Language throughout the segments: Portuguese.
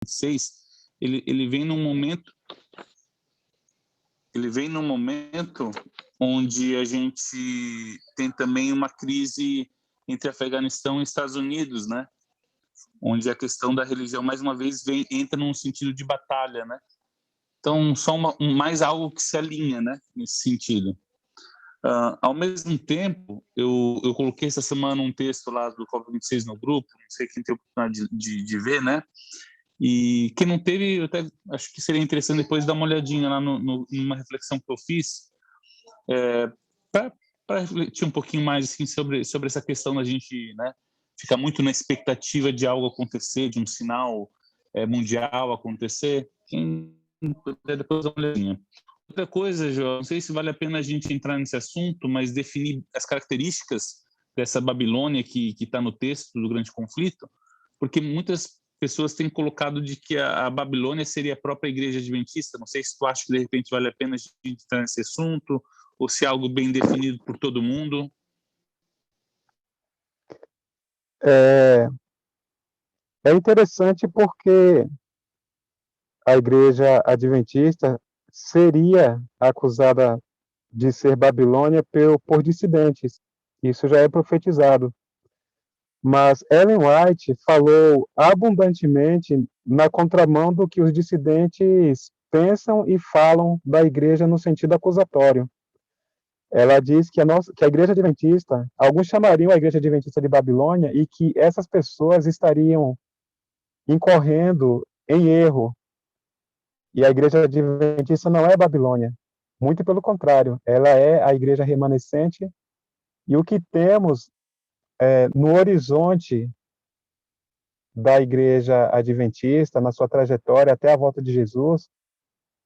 26, ele vem num momento onde a gente tem também uma crise entre Afeganistão e Estados Unidos, né? Onde a questão da religião, mais uma vez, entra num sentido de batalha, né? Então, só mais algo que se alinha, né? Nesse sentido. Ao mesmo tempo, eu coloquei essa semana um texto lá do COP26 no grupo, não sei quem tem a oportunidade de ver, né? E quem não teve, eu até acho que seria interessante depois dar uma olhadinha lá numa reflexão que eu fiz, para refletir um pouquinho mais assim, sobre essa questão da gente, né, ficar muito na expectativa de algo acontecer, de um sinal mundial acontecer. Quem puder depois dar uma olhadinha. Outra coisa, João, não sei se vale a pena a gente entrar nesse assunto, mas definir as características dessa Babilônia que está no texto do Grande Conflito, porque muitas pessoas têm colocado de que a Babilônia seria a própria Igreja Adventista. Não sei se tu acha que de repente vale a pena a gente entrar nesse assunto, ou se é algo bem definido por todo mundo. É interessante porque a Igreja Adventista seria acusada de ser Babilônia por dissidentes. Isso já é profetizado. Mas Ellen White falou abundantemente na contramão do que os dissidentes pensam e falam da igreja no sentido acusatório. Ela diz que que a igreja adventista, alguns chamariam a igreja adventista de Babilônia, e que essas pessoas estariam incorrendo em erro. E a igreja adventista não é Babilônia. Muito pelo contrário, ela é a igreja remanescente, e o que temos no horizonte da igreja adventista, na sua trajetória até a volta de Jesus,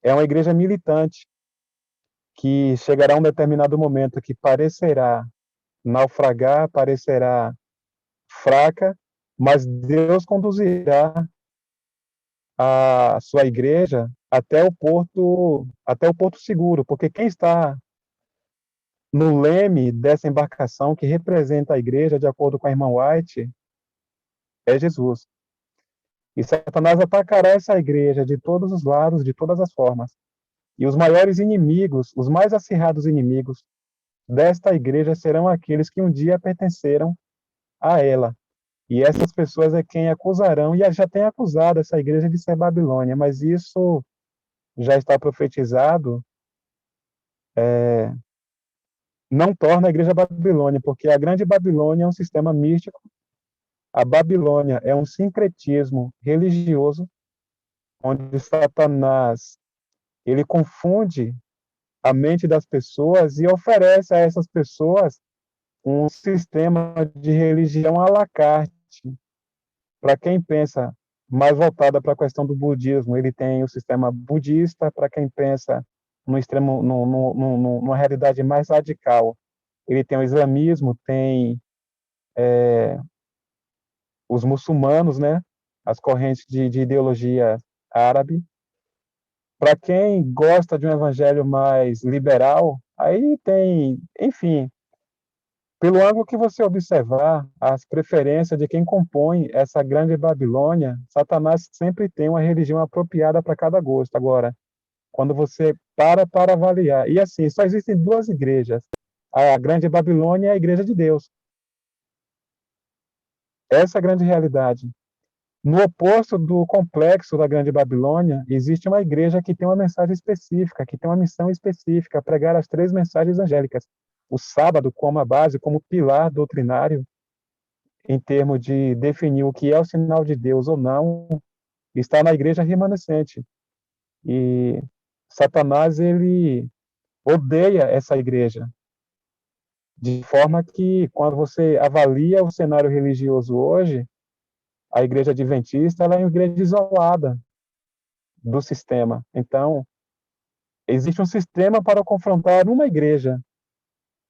é uma igreja militante, que chegará um determinado momento que parecerá naufragar, parecerá fraca, mas Deus conduzirá a sua igreja até o porto seguro, porque quem está no leme dessa embarcação que representa a igreja, de acordo com a irmã White, é Jesus. E Satanás atacará essa igreja de todos os lados, de todas as formas. E os maiores inimigos, os mais acirrados inimigos desta igreja serão aqueles que um dia pertenceram a ela. E essas pessoas é quem acusarão, e já tem acusado essa igreja de ser Babilônia, mas isso já está profetizado, não torna a igreja Babilônia, porque a grande Babilônia é um sistema místico, a Babilônia é um sincretismo religioso, onde Satanás ele confunde a mente das pessoas e oferece a essas pessoas um sistema de religião à la carte. Para quem pensa mais voltada para a questão do budismo, ele tem o sistema budista. Para quem pensa no extremo, numa realidade mais radical, ele tem o islamismo, tem os muçulmanos, né? As correntes de ideologia árabe. Para quem gosta de um evangelho mais liberal, aí tem, enfim, pelo ângulo que você observar, as preferências de quem compõe essa grande Babilônia, Satanás sempre tem uma religião apropriada para cada gosto. Agora, quando você para avaliar, e assim, só existem duas igrejas, a grande Babilônia e a igreja de Deus. Essa é a grande realidade. No oposto do complexo da grande Babilônia, existe uma igreja que tem uma mensagem específica, que tem uma missão específica, pregar as 3 mensagens angélicas. O sábado como a base, como pilar doutrinário, em termos de definir o que é o sinal de Deus ou não, está na igreja remanescente. E Satanás, ele odeia essa igreja, de forma que, quando você avalia o cenário religioso hoje, a igreja adventista ela é uma igreja isolada do sistema. Então, existe um sistema para confrontar uma igreja,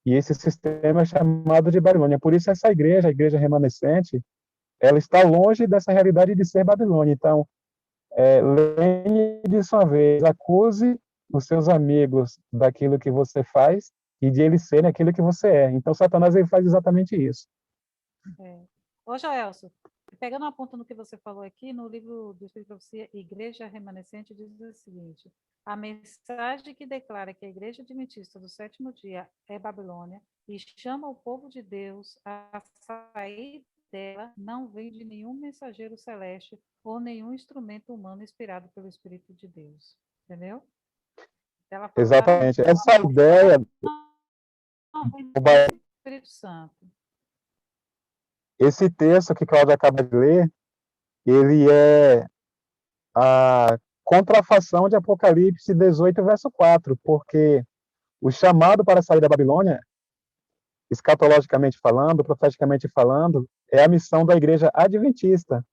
e esse sistema é chamado de Babilônia. Por isso, essa igreja, a igreja remanescente, ela está longe dessa realidade de ser Babilônia. Então, lembre de sua vez, acuse os seus amigos daquilo que você faz e de eles serem aquilo que você é. Então, Satanás ele faz exatamente isso. Ô, Joelson, Pegando uma ponta no que você falou aqui, no livro do Espírito de Profecia, Igreja Remanescente, diz o seguinte: a mensagem que declara que a Igreja Adventista do sétimo dia é Babilônia e chama o povo de Deus a sair dela não vem de nenhum mensageiro celeste ou nenhum instrumento humano inspirado pelo Espírito de Deus. Entendeu? Ela falou da Exatamente. Essa ideia não vem do Espírito Santo. esse texto que Cláudia acaba de ler, ele é a contrafação de Apocalipse 18, verso 4, porque o chamado para sair da Babilônia, escatologicamente falando, profeticamente falando, é a missão da igreja adventista.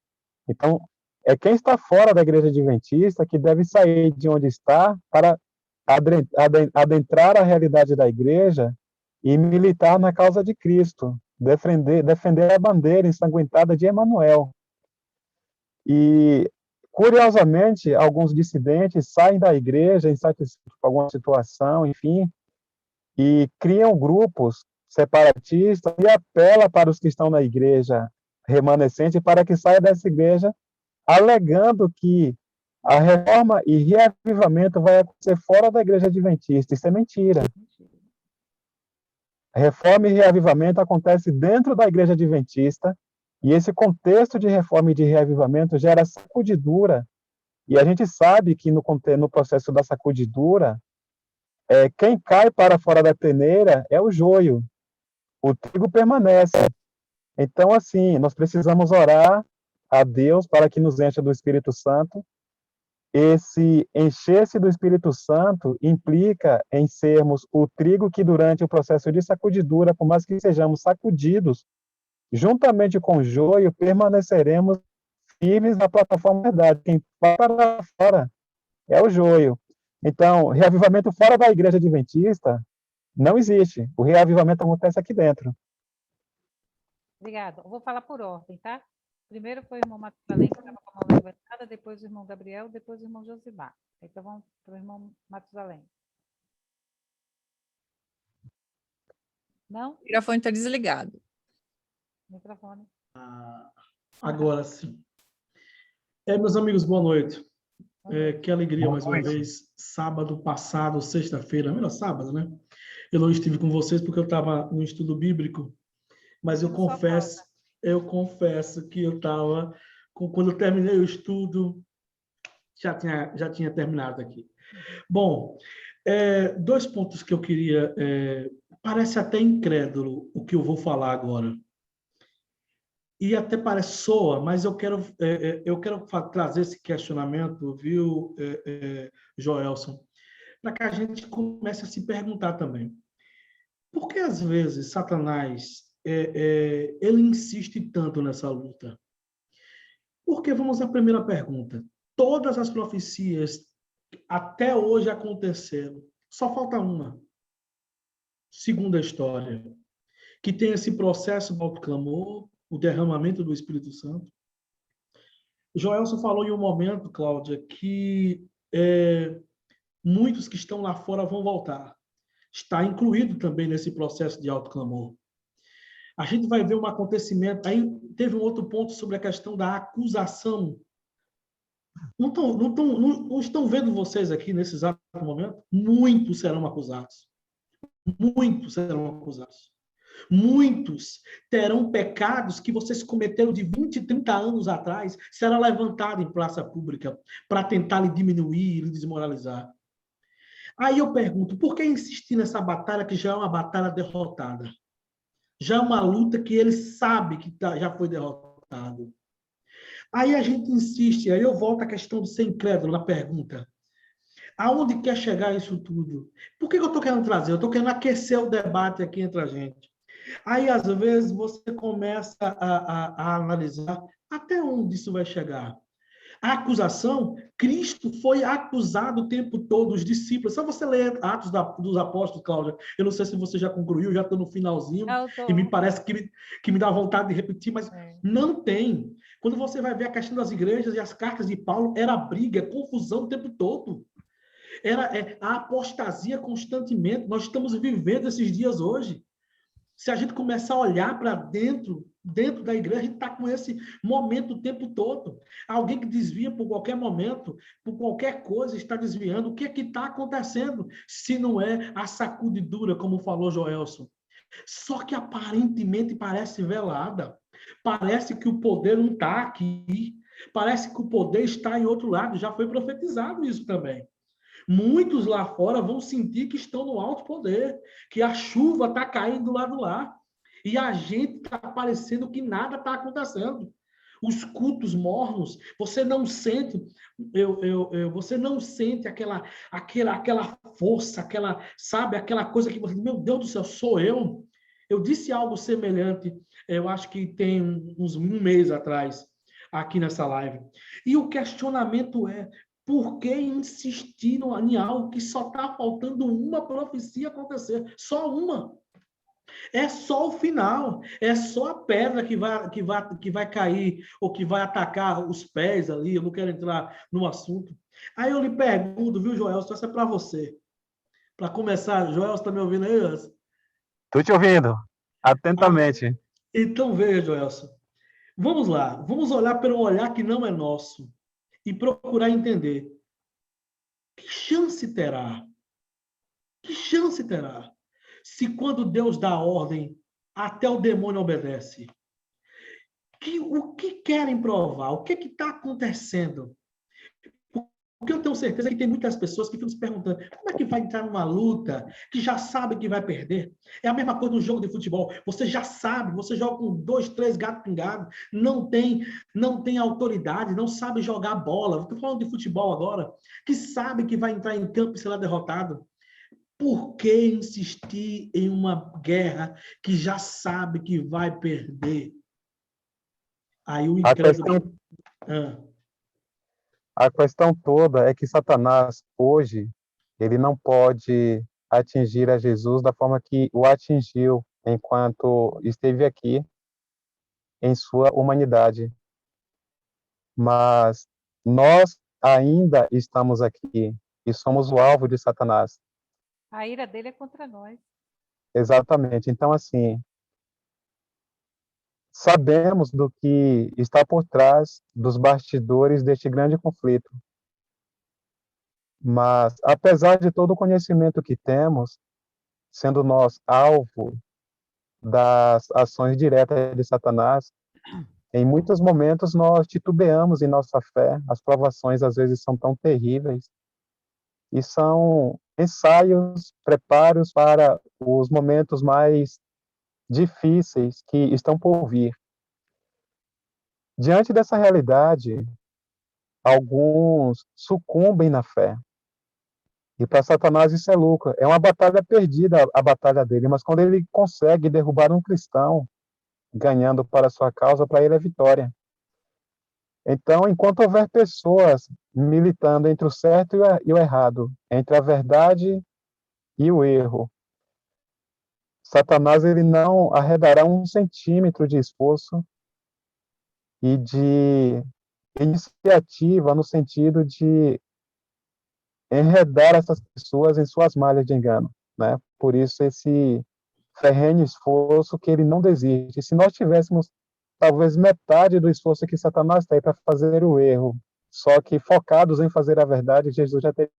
Então, é quem está fora da igreja adventista que deve sair de onde está para adentrar a realidade da igreja e militar na causa de Cristo, defender a bandeira ensanguentada de Emanuel. E, curiosamente, alguns dissidentes saem da igreja insatisfeitos com alguma situação, enfim, e criam grupos separatistas e apela para os que estão na igreja remanescente para que saia dessa igreja, alegando que a reforma e reavivamento vai acontecer fora da igreja adventista. Isso é mentira. A reforma e reavivamento acontece dentro da igreja adventista, e esse contexto de reforma e de reavivamento gera sacudidura, e a gente sabe que no processo da sacudidura, quem cai para fora da peneira é o joio, o trigo permanece. Então, assim, nós precisamos orar a Deus para que nos encha do Espírito Santo. Esse encher-se do Espírito Santo implica em sermos o trigo que, durante o processo de sacudidura, por mais que sejamos sacudidos, juntamente com o joio, permaneceremos firmes na plataforma da verdade. Quem vai para fora é o joio. Então, reavivamento fora da igreja adventista não existe. O reavivamento acontece aqui dentro. Obrigada. Eu vou falar por ordem, tá? Primeiro foi o irmão Matusalém, que estava com a mão levantada, depois o irmão Gabriel, depois o irmão Josimar. Então vamos para o irmão Matusalém. Não? O microfone está desligado. Microfone. Agora sim. Meus amigos, boa noite. Que alegria, mais uma vez. Sábado passado, sexta-feira, melhor sábado, né? Eu não estive com vocês porque eu estava no estudo bíblico, mas eu confesso que eu estava, quando eu terminei o estudo, já tinha terminado aqui. Bom, 2 pontos que eu queria... parece até incrédulo o que eu vou falar agora. E até parece soa, mas eu quero trazer esse questionamento, viu, Joelson, para que a gente comece a se perguntar também. Por que, às vezes, Satanás ele insiste tanto nessa luta? Porque, vamos à primeira pergunta. Todas as profecias até hoje aconteceram. Só falta uma. Segunda história. Que tem esse processo do autoclamor, o derramamento do Espírito Santo. Joelson falou em um momento, Cláudia, que muitos que estão lá fora vão voltar. Está incluído também nesse processo de autoclamor. A gente vai ver um acontecimento... Aí teve um outro ponto sobre a questão da acusação. Não estão vendo vocês aqui, nesse exato momento? Muitos serão acusados. Muitos serão acusados. Muitos terão pecados que vocês cometeram de 20, 30 anos atrás, será levantado em praça pública para tentar lhe diminuir, lhe desmoralizar. Aí eu pergunto, por que insistir nessa batalha que já é uma batalha derrotada? Já é uma luta que ele sabe que já foi derrotado. Aí a gente insiste, aí eu volto à questão de ser incrédulo na pergunta. Aonde quer chegar isso tudo? Por que eu estou querendo trazer? Eu estou querendo aquecer o debate aqui entre a gente. Aí, às vezes, você começa a analisar até onde isso vai chegar. A acusação, Cristo foi acusado o tempo todo, os discípulos. Só você ler Atos dos Apóstolos, Cláudia. Eu não sei se você já concluiu, já estou no finalzinho, e me parece que me dá vontade de repetir, mas não tem. Quando você vai ver a questão das igrejas e as cartas de Paulo, era briga, confusão o tempo todo. Era a apostasia constantemente. Nós estamos vivendo esses dias hoje. Se a gente começar a olhar para dentro dentro da igreja, a gente está com esse momento o tempo todo. Alguém que desvia por qualquer momento, por qualquer coisa, está desviando. O que é que está acontecendo? Se não é a sacudidura, como falou Joelson. Só que aparentemente parece velada. Parece que o poder não está aqui. Parece que o poder está em outro lado. Já foi profetizado isso também. Muitos lá fora vão sentir que estão no alto poder, que a chuva está caindo do lado lá. E a gente está parecendo que nada está acontecendo. Os cultos mornos, você não sente, você não sente aquela força, sabe, aquela coisa que você, meu Deus do céu, sou eu. Eu disse algo semelhante, eu acho que tem um mês atrás, aqui nessa live. E o questionamento é, por que insistir em algo que só está faltando uma profecia acontecer? Só uma. É só o final. É só a pedra que vai cair ou que vai atacar os pés ali. Eu não quero entrar no assunto. Aí eu lhe pergunto, viu, Joel? Essa é para você. Para começar, Joel, você está me ouvindo aí? Estou te ouvindo atentamente. Então veja, Joelson. Vamos lá. Vamos olhar pelo olhar que não é nosso e procurar entender. Que chance terá? Que chance terá? Se quando Deus dá ordem, até o demônio obedece. O que querem provar? O que está acontecendo? Porque eu tenho certeza que tem muitas pessoas que ficam se perguntando como é que vai entrar numa luta que já sabe que vai perder? É a mesma coisa no jogo de futebol. Você já sabe, você joga com 2, 3 gatos pingados, não tem autoridade, não sabe jogar bola. Estou falando de futebol agora, que sabe que vai entrar em campo e será derrotado. Por que insistir em uma guerra que já sabe que vai perder? Aí o incrédulo... A questão toda é que Satanás, hoje, ele não pode atingir a Jesus da forma que o atingiu enquanto esteve aqui em sua humanidade. Mas nós ainda estamos aqui e somos o alvo de Satanás. A ira dele é contra nós. Exatamente. Então, assim, sabemos do que está por trás dos bastidores deste grande conflito. Mas, apesar de todo o conhecimento que temos, sendo nós alvo das ações diretas de Satanás, em muitos momentos nós titubeamos em nossa fé, as provações às vezes são tão terríveis, e são ensaios, preparos para os momentos mais difíceis que estão por vir. Diante dessa realidade, alguns sucumbem na fé. E para Satanás isso é lucro. É uma batalha perdida, a batalha dele, mas quando ele consegue derrubar um cristão, ganhando para a sua causa, para ele é vitória. Então, enquanto houver pessoas militando entre o certo e o errado, entre a verdade e o erro, Satanás ele não arredará 1 centímetro de esforço e de iniciativa no sentido de enredar essas pessoas em suas malhas de engano, né? Por isso esse ferrenho esforço que ele não desiste. Se nós tivéssemos talvez metade do esforço que Satanás tem para fazer o erro, só que focados em fazer a verdade, Jesus já teria.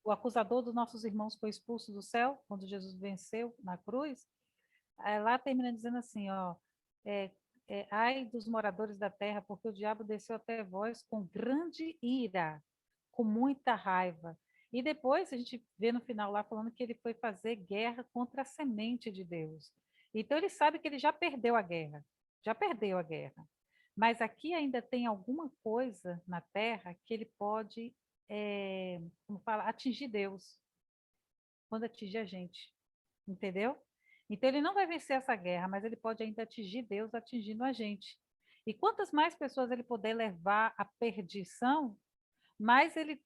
O acusador dos nossos irmãos foi expulso do céu, quando Jesus venceu na cruz. Lá termina dizendo assim, ó, ai dos moradores da terra, porque o diabo desceu até vós com grande ira, com muita raiva. E depois a gente vê no final lá falando que ele foi fazer guerra contra a semente de Deus. Então ele sabe que ele já perdeu a guerra, Mas aqui ainda tem alguma coisa na terra que ele pode, atingir Deus, quando atingir a gente, entendeu? Então ele não vai vencer essa guerra, mas ele pode ainda atingir Deus atingindo a gente. E quantas mais pessoas ele puder levar à perdição, mais ele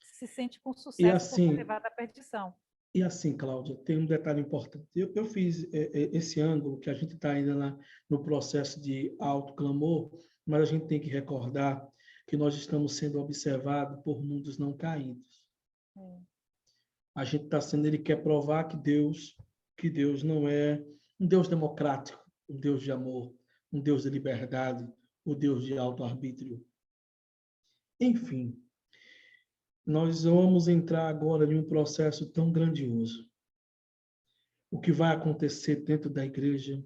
se sente com sucesso por ter levado à perdição. E assim, Cláudia, tem um detalhe importante. Eu fiz esse ângulo, que a gente está ainda no processo de autoclamor, mas a gente tem que recordar que nós estamos sendo observados por mundos não caídos. A gente está sendo, ele quer provar que Deus não é um Deus democrático, um Deus de amor, um Deus de liberdade, um Deus de auto-arbítrio. Enfim, nós vamos entrar agora em um processo tão grandioso. O que vai acontecer dentro da igreja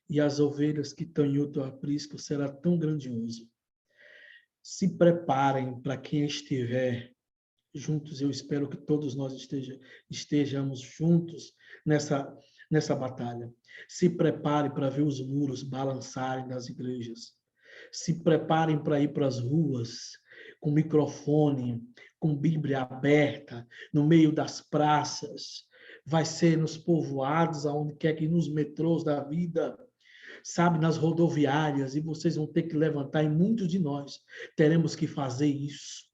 e as ovelhas que estão em outro aprisco será tão grandioso. Se preparem para quem estiver juntos, eu espero que todos nós estejamos juntos nessa batalha. Se preparem para ver os muros balançarem nas igrejas. Se preparem para ir para as ruas com microfone, com Bíblia aberta, no meio das praças. Vai ser nos povoados, aonde quer que nos metrôs da vida, sabe, nas rodoviárias, e vocês vão ter que levantar, e muitos de nós teremos que fazer isso.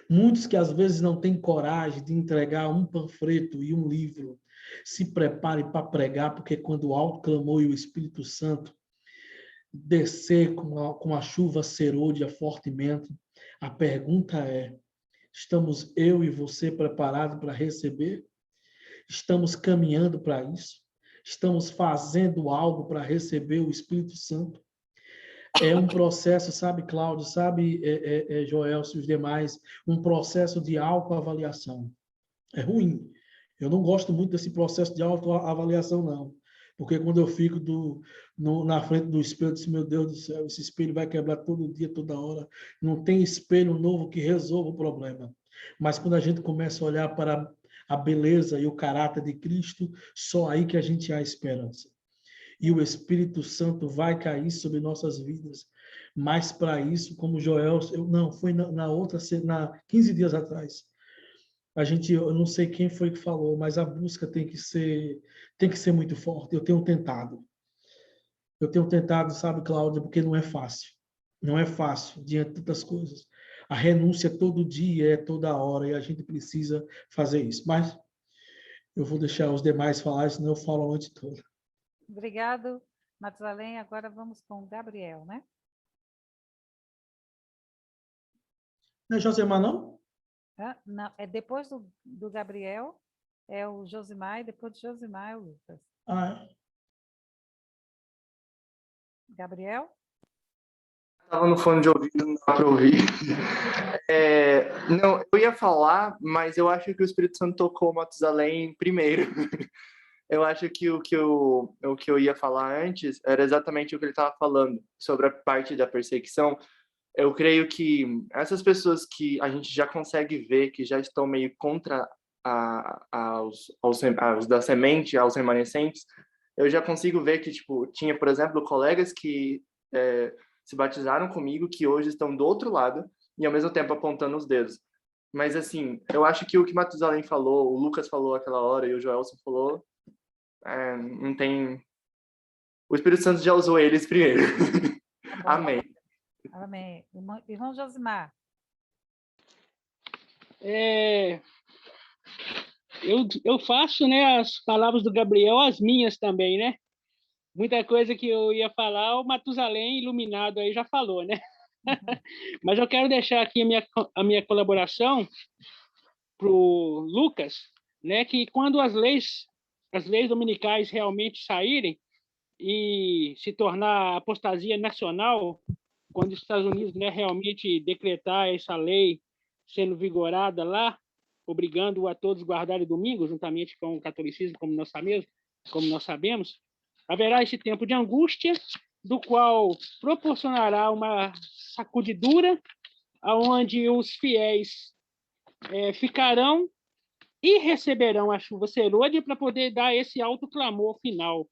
Muitos que às vezes não têm coragem de entregar um panfleto e um livro, se preparem para pregar, porque quando o alto clamor e o Espírito Santo descer com a chuva serôdia fortemente, a pergunta é: estamos eu e você preparados para receber? Estamos caminhando para isso? Estamos fazendo algo para receber o Espírito Santo? É um processo, sabe, Cláudio, sabe, Joel, e os demais, um processo de autoavaliação. É ruim. Eu não gosto muito desse processo de autoavaliação, não. Porque quando eu fico na frente do espelho, eu disse, meu Deus do céu, esse espelho vai quebrar todo dia, toda hora. Não tem espelho novo que resolva o problema. Mas quando a gente começa a olhar para a beleza e o caráter de Cristo, só aí que a gente há esperança. E o Espírito Santo vai cair sobre nossas vidas. Mas para isso, como Joel, foi na outra, 15 dias atrás, eu não sei quem foi que falou, mas a busca tem que ser muito forte. Eu tenho tentado, sabe, Cláudia, porque não é fácil. Não é fácil diante de tantas coisas. A renúncia todo dia, é toda hora, e a gente precisa fazer isso. Mas eu vou deixar os demais falar, senão eu falo a noite toda. Obrigado, Matusalém. Agora vamos com o Gabriel, né? Não é Josemar, não? Não, é depois do Gabriel, é o Josimar, e depois do Josimar é o Lucas. É. Gabriel? Estava no fone de ouvido, não dá para ouvir. Não, eu ia falar, mas eu acho que o Espírito Santo tocou o Matusalém primeiro. Eu acho que o que eu ia falar antes era exatamente o que ele estava falando, sobre a parte da perseguição. Eu creio que essas pessoas que a gente já consegue ver que já estão meio contra aos da semente, aos remanescentes, eu já consigo ver que, tipo, tinha, por exemplo, colegas que se batizaram comigo, que hoje estão do outro lado e, ao mesmo tempo, apontando os dedos. Mas, assim, eu acho que o que Matusalém falou, o Lucas falou aquela hora e o Joelson falou, não tem... O Espírito Santo já usou eles primeiro. Tá Amém. Amém. Irmão Josimar. Eu faço, né, as palavras do Gabriel as minhas também, né? Muita coisa que eu ia falar, o Matusalém iluminado aí já falou, né? Mas eu quero deixar aqui a minha colaboração para o Lucas, né, que quando as leis dominicais realmente saírem e se tornar apostasia nacional, quando os Estados Unidos, né, realmente decretar essa lei sendo vigorada lá, obrigando a todos a guardarem domingo, juntamente com o catolicismo, como nós sabemos, haverá esse tempo de angústia, do qual proporcionará uma sacudidura, onde os fiéis ficarão e receberão a chuva serôdia para poder dar esse alto clamor final,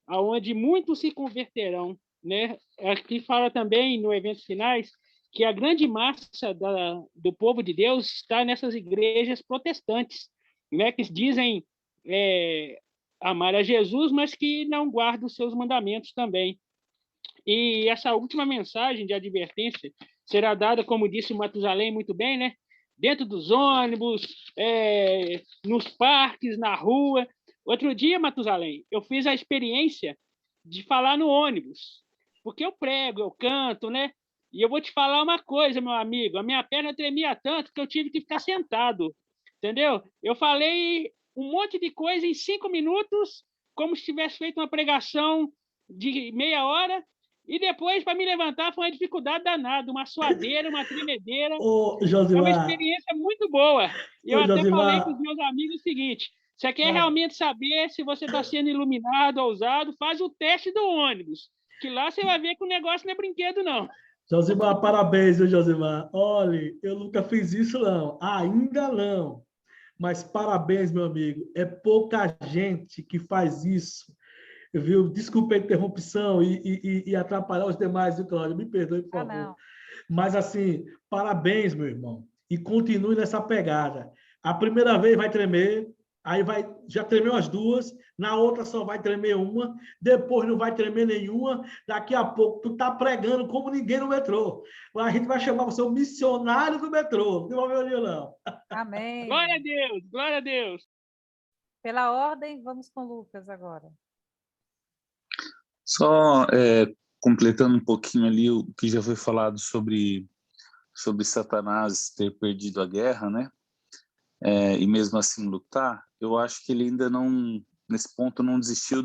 aonde muitos se converterão, né? Aqui fala também no Eventos Finais que a grande massa do povo de Deus está nessas igrejas protestantes, né? Que dizem amar a Jesus, mas que não guardam os seus mandamentos também. E essa última mensagem de advertência será dada, como disse o Matusalém muito bem, né? Dentro dos ônibus, nos parques, na rua. Outro dia, Matusalém, eu fiz a experiência de falar no ônibus, porque eu prego, eu canto, né? E eu vou te falar uma coisa, meu amigo, a minha perna tremia tanto que eu tive que ficar sentado, entendeu? Eu falei um monte de coisa em 5 minutos, como se tivesse feito uma pregação de meia hora, e depois, para me levantar, foi uma dificuldade danada, uma suadeira, uma tremedeira. Ô, É uma Josimar, experiência muito boa. E eu ô, até falei com os Josimar, meus amigos o seguinte: você quer ah, realmente saber se você está sendo iluminado, ousado, faz o teste do ônibus, que lá você vai ver que o negócio não é brinquedo, não. Josimar, parabéns, viu, Josimar? Olha, eu nunca fiz isso, não. Ainda não. Mas parabéns, meu amigo. É pouca gente que faz isso. Viu? Desculpa a interrupção e atrapalhar os demais, viu, Cláudio? Me perdoe, por favor. Não. Mas, assim, parabéns, meu irmão. E continue nessa pegada. A primeira vez vai tremer, aí já tremeu as duas, na outra só vai tremer uma, depois não vai tremer nenhuma, daqui a pouco tu tá pregando como ninguém no metrô. A gente vai chamar você o missionário do metrô. Não tem problema não. Amém. Glória a Deus, glória a Deus. Pela ordem, vamos com Lucas agora. Só completando um pouquinho ali o que já foi falado sobre Satanás ter perdido a guerra, né? E mesmo assim lutar, eu acho que ele ainda não, nesse ponto, não desistiu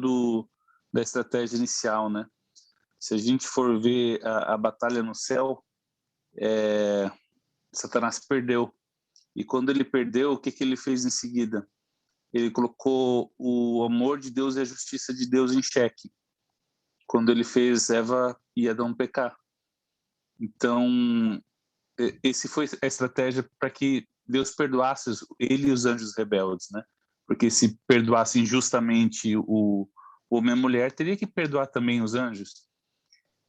da estratégia inicial, né? Se a gente for ver a batalha no céu, Satanás perdeu. E quando ele perdeu, o que ele fez em seguida? Ele colocou o amor de Deus e a justiça de Deus em xeque, quando ele fez Eva e Adão pecar. Então, esse foi a estratégia para que Deus perdoasse ele e os anjos rebeldes, né? Porque se perdoasse injustamente o homem e a mulher, teria que perdoar também os anjos.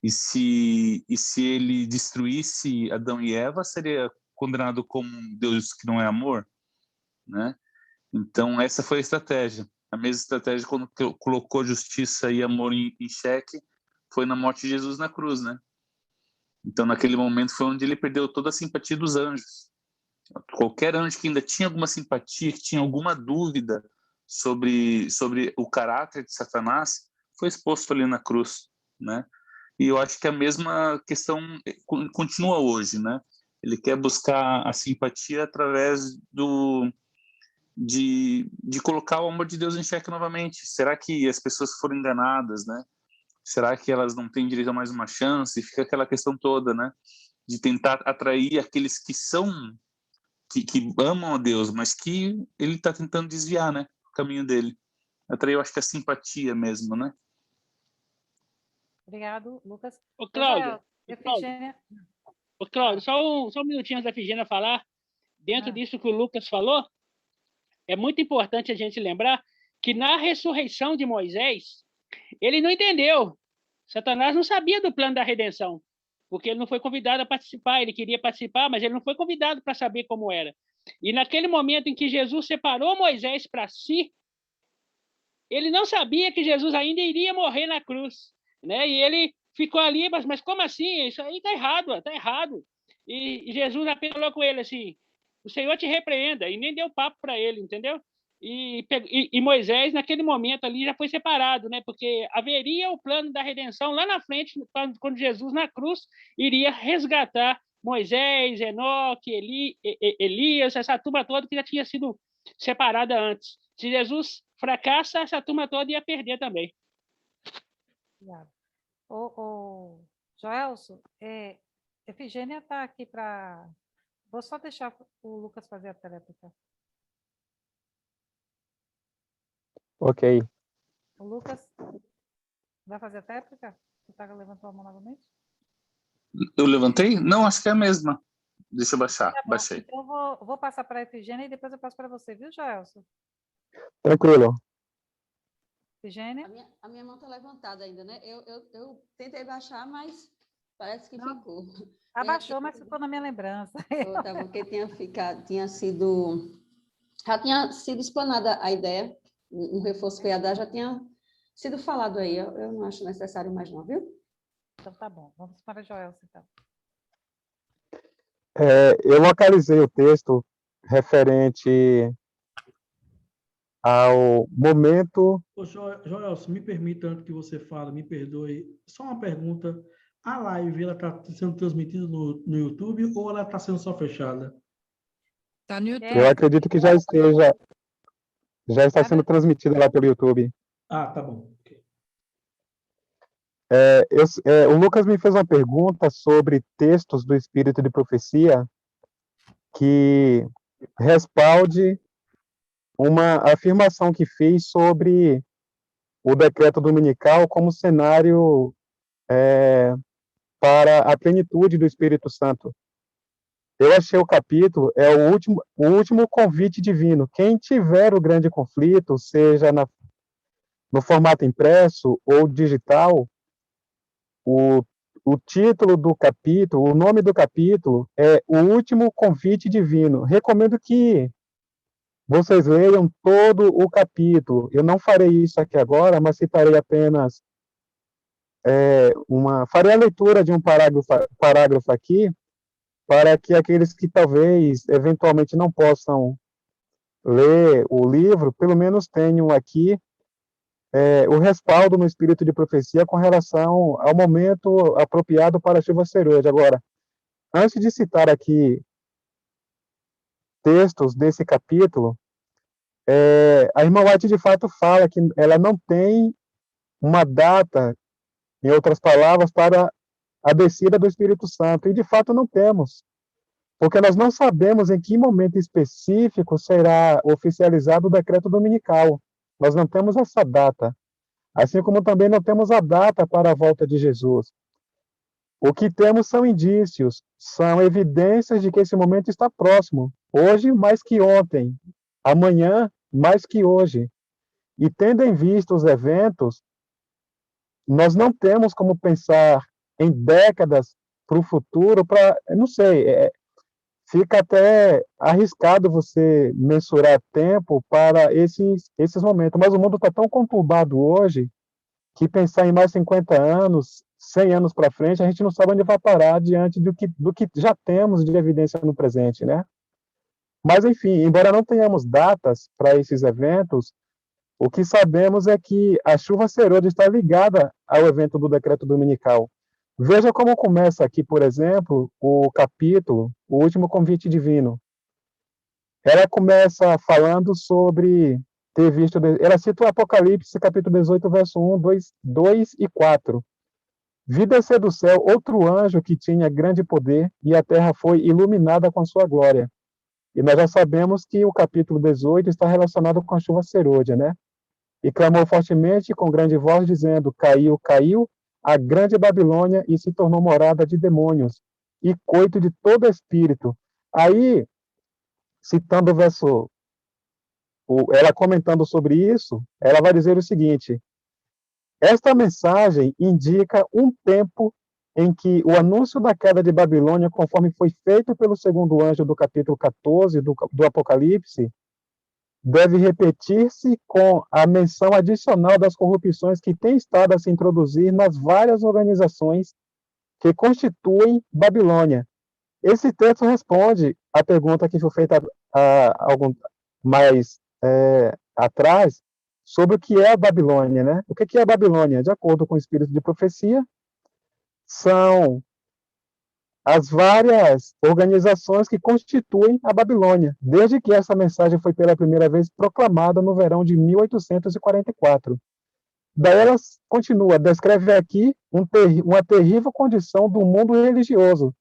E se ele destruísse Adão e Eva, seria condenado como um Deus que não é amor, né? Então, essa foi a estratégia. A mesma estratégia quando colocou justiça e amor em xeque foi na morte de Jesus na cruz, né? Então, naquele momento foi onde ele perdeu toda a simpatia dos anjos. Qualquer anjo que ainda tinha alguma simpatia, que tinha alguma dúvida sobre o caráter de Satanás, foi exposto ali na cruz, né? E eu acho que a mesma questão continua hoje, né? Ele quer buscar a simpatia através de colocar o amor de Deus em xeque novamente. Será que as pessoas foram enganadas, né? Será que elas não têm direito a mais uma chance? E fica aquela questão toda, né? De tentar atrair aqueles que amam a Deus, mas que ele está tentando desviar, né? O caminho dele. Atrair, eu acho que a simpatia mesmo, né? Obrigado, Lucas. Ô, Cláudio, Efigênia. ô, Cláudio, só um minutinho antes da Efigênia falar. Dentro disso que o Lucas falou, é muito importante a gente lembrar que na ressurreição de Moisés, ele não entendeu. Satanás não sabia do plano da redenção, porque ele não foi convidado a participar. Ele queria participar, mas ele não foi convidado para saber como era. E naquele momento em que Jesus separou Moisés para si, ele não sabia que Jesus ainda iria morrer na cruz, né? E ele ficou ali, mas como assim? Isso aí está errado, está errado. E Jesus apenas falou com ele assim: o Senhor te repreenda, e nem deu papo para ele, entendeu? E Moisés, naquele momento ali, já foi separado, né? Porque haveria o plano da redenção lá na frente, quando Jesus, na cruz, iria resgatar Moisés, Enoque, Elias, essa turma toda que já tinha sido separada antes. Se Jesus fracassa, essa turma toda ia perder também. Obrigado. O Joelson, Efigênia está aqui para... Vou só deixar o Lucas fazer a tréplica. Ok. O Lucas vai fazer a tréplica? Você tá levantou a mão novamente? Eu levantei? Não, acho que é a mesma. Deixa eu baixar. Tá bom. Baixei. Então, vou passar para a Efigênia e depois eu passo para você, viu, Joelson? Tranquilo. Efigênia? A minha mão está levantada ainda, né? Eu tentei baixar, mas parece que Não. ficou. Abaixou, mas ficou na minha lembrança. Tá, porque já tinha sido explanada a ideia, um reforço que eu ia dar já tinha sido falado aí. Eu não acho necessário mais não, viu? Então tá bom. Vamos para a Joelson, então. Eu localizei o texto referente ao momento. Ô, Joelson, me permita, antes que você fale, me perdoe, só uma pergunta A live ela está sendo transmitida no YouTube ou ela está sendo só fechada? Tá no Eu YouTube. acredito que já está sendo transmitida lá pelo YouTube. Ah, tá bom. Ok. O Lucas me fez uma pergunta sobre textos do Espírito de Profecia que respalde uma afirmação que fiz sobre o decreto dominical como cenário para a plenitude do Espírito Santo. Eu achei o capítulo, é o último convite divino. Quem tiver o grande conflito, seja no formato impresso ou digital, o título do capítulo, o nome do capítulo é O Último Convite Divino. Recomendo que vocês leiam todo o capítulo. Eu não farei isso aqui agora, mas citarei apenas farei a leitura de um parágrafo aqui, para que aqueles que talvez, eventualmente, não possam ler o livro, pelo menos tenham aqui o respaldo no espírito de profecia com relação ao momento apropriado para a chuva serôdia. Agora, antes de citar aqui textos desse capítulo, a irmã White, de fato, fala que ela não tem uma data, em outras palavras, para a descida do Espírito Santo, e de fato não temos, porque nós não sabemos em que momento específico será oficializado o decreto dominical. Nós não temos essa data, assim como também não temos a data para a volta de Jesus. O que temos são indícios, são evidências de que esse momento está próximo, hoje mais que ontem, amanhã mais que hoje. E tendo em vista os eventos, nós não temos como pensar em décadas para o futuro, não sei, fica até arriscado você mensurar tempo para esses momentos. Mas o mundo está tão conturbado hoje que pensar em mais 50 anos, 100 anos para frente, a gente não sabe onde vai parar diante do que já temos de evidência no presente, né? Mas, enfim, embora não tenhamos datas para esses eventos, o que sabemos é que a chuva serôdia está ligada ao evento do decreto dominical. Veja como começa aqui, por exemplo, o capítulo, o último convite divino. Ela começa falando sobre ter visto... Ela cita o Apocalipse, capítulo 18, verso 1, 2 e 4. Vi descer do céu outro anjo que tinha grande poder, e a terra foi iluminada com sua glória. E nós já sabemos que o capítulo 18 está relacionado com a chuva serôdia, né? E clamou fortemente com grande voz, dizendo: caiu, caiu a grande Babilônia e se tornou morada de demônios e coito de todo espírito. Aí, citando o verso, ela comentando sobre isso, ela vai dizer o seguinte: esta mensagem indica um tempo em que o anúncio da queda de Babilônia, conforme foi feito pelo segundo anjo do capítulo 14 do Apocalipse, deve repetir-se com a menção adicional das corrupções que tem estado a se introduzir nas várias organizações que constituem Babilônia. Esse texto responde à pergunta que foi feita algum mais atrás sobre o que é a Babilônia, né? O que é a Babilônia? De acordo com o espírito de profecia, são as várias organizações que constituem a Babilônia, desde que essa mensagem foi pela primeira vez proclamada no verão de 1844. Daí ela continua, descreve aqui uma terrível condição do mundo religioso.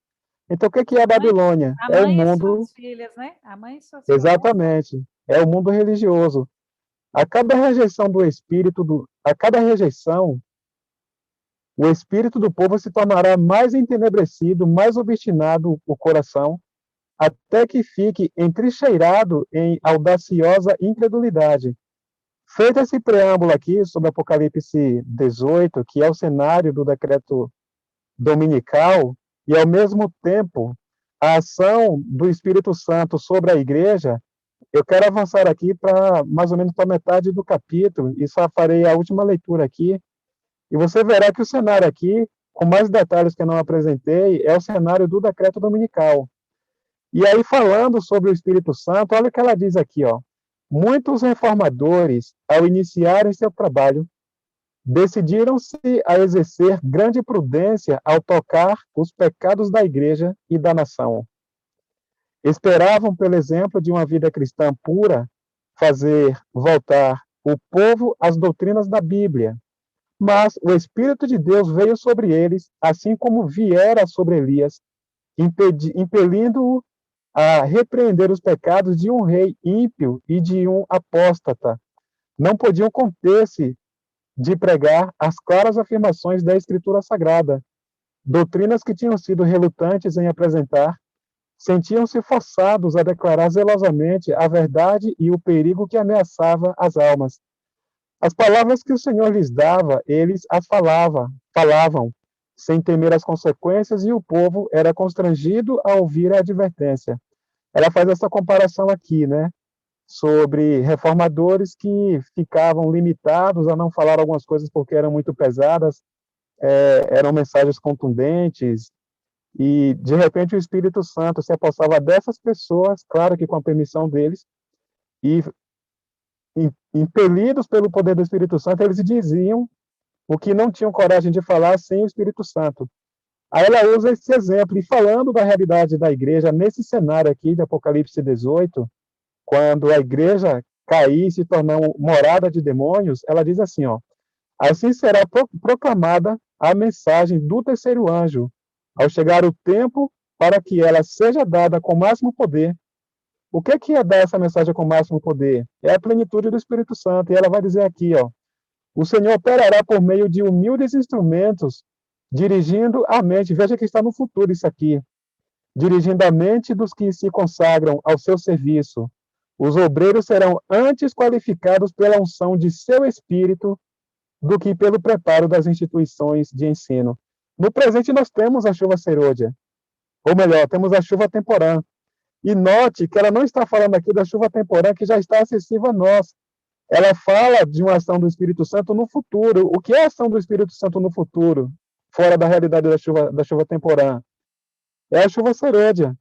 Então, o que é a Babilônia? A mãe e suas filhas, né? A mãe e suas filhas. Exatamente. É o mundo religioso. A cada rejeição do espírito, a cada rejeição, o espírito do povo se tornará mais entenebrecido, mais obstinado o coração, até que fique entrincheirado em audaciosa incredulidade. Feito esse preâmbulo aqui sobre Apocalipse 18, que é o cenário do decreto dominical, e ao mesmo tempo a ação do Espírito Santo sobre a igreja, eu quero avançar aqui para mais ou menos para metade do capítulo, e só farei a última leitura aqui, e você verá que o cenário aqui, com mais detalhes que eu não apresentei, é o cenário do decreto dominical. E aí, falando sobre o Espírito Santo, olha o que ela diz aqui, ó. Muitos reformadores, ao iniciarem seu trabalho, decidiram-se a exercer grande prudência ao tocar os pecados da igreja e da nação. Esperavam, pelo exemplo de uma vida cristã pura, fazer voltar o povo às doutrinas da Bíblia. Mas o Espírito de Deus veio sobre eles, assim como viera sobre Elias, impelindo-o a repreender os pecados de um rei ímpio e de um apóstata. Não podiam conter-se de pregar as claras afirmações da Escritura Sagrada. Doutrinas que tinham sido relutantes em apresentar, sentiam-se forçados a declarar zelosamente a verdade e o perigo que ameaçava as almas. As palavras que o Senhor lhes dava, eles as falavam, sem temer as consequências, e o povo era constrangido a ouvir a advertência. Ela faz essa comparação aqui, né, sobre reformadores que ficavam limitados a não falar algumas coisas porque eram muito pesadas, eram mensagens contundentes, e de repente o Espírito Santo se apossava dessas pessoas, claro que com a permissão deles, e impelidos pelo poder do Espírito Santo, eles diziam o que não tinham coragem de falar sem o Espírito Santo. Aí ela usa esse exemplo, e falando da realidade da igreja, nesse cenário aqui de Apocalipse 18, quando a igreja cair e se tornar morada de demônios, ela diz assim, ó, assim será proclamada a mensagem do terceiro anjo, ao chegar o tempo para que ela seja dada com máximo poder. O que é dar essa mensagem com máximo poder? É a plenitude do Espírito Santo, e ela vai dizer aqui, ó, o Senhor operará por meio de humildes instrumentos, dirigindo a mente, veja que está no futuro isso aqui, dirigindo a mente dos que se consagram ao seu serviço. Os obreiros serão antes qualificados pela unção de seu espírito do que pelo preparo das instituições de ensino. No presente nós temos a chuva serôdia, ou melhor, temos a chuva temporã. E note que ela não está falando aqui da chuva temporã que já está acessível a nós. Ela fala de uma ação do Espírito Santo no futuro. O que é a ação do Espírito Santo no futuro, fora da realidade da chuva temporã? É a chuva serôdia.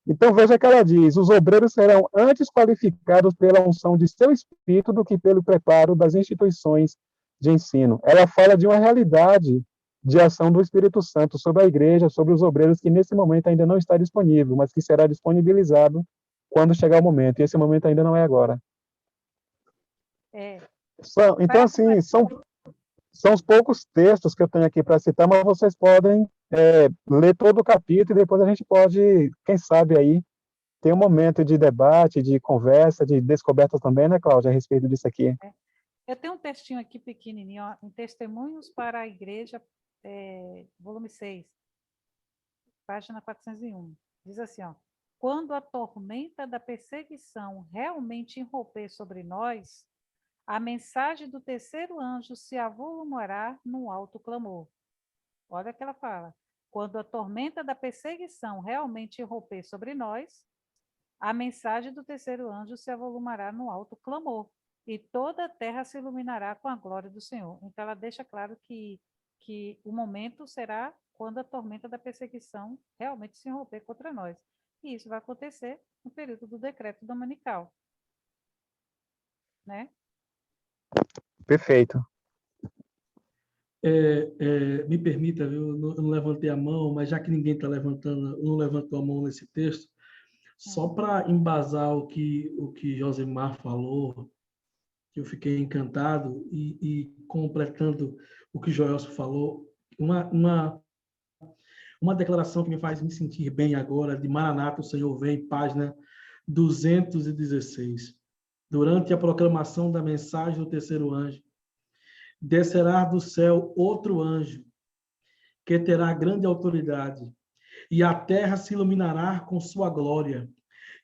Então veja que ela diz, os obreiros serão antes qualificados pela unção de seu espírito do que pelo preparo das instituições de ensino. Ela fala de uma realidade de ação do Espírito Santo sobre a igreja, sobre os obreiros, que nesse momento ainda não está disponível, mas que será disponibilizado quando chegar o momento, e esse momento ainda não é agora. Então, assim, são os poucos textos que eu tenho aqui para citar, mas vocês podem ler todo o capítulo, e depois a gente pode, quem sabe aí, ter um momento de debate, de conversa, de descoberta também, né, Cláudia, a respeito disso aqui. Eu tenho um textinho aqui pequenininho, ó, em Testemunhos para a Igreja, volume 6, página 401. Diz assim, ó, quando a tormenta da perseguição realmente irromper sobre nós, a mensagem do terceiro anjo se avolumará no alto clamor. Olha o que ela fala. Quando a tormenta da perseguição realmente irromper sobre nós, a mensagem do terceiro anjo se avolumará no alto clamor, e toda a terra se iluminará com a glória do Senhor. Então, ela deixa claro que o momento será quando a tormenta da perseguição realmente se romper contra nós. E isso vai acontecer no período do decreto dominical. Né? Perfeito. Me permita, eu não levantei a mão, mas já que ninguém está levantando, não levantou a mão nesse texto, só para embasar o que Josemar falou, que eu fiquei encantado, e completando o que Joelson falou, uma declaração que me faz me sentir bem agora, de Maranata, o Senhor vem, página 216. Durante a proclamação da mensagem do terceiro anjo, descerá do céu outro anjo, que terá grande autoridade, e a terra se iluminará com sua glória.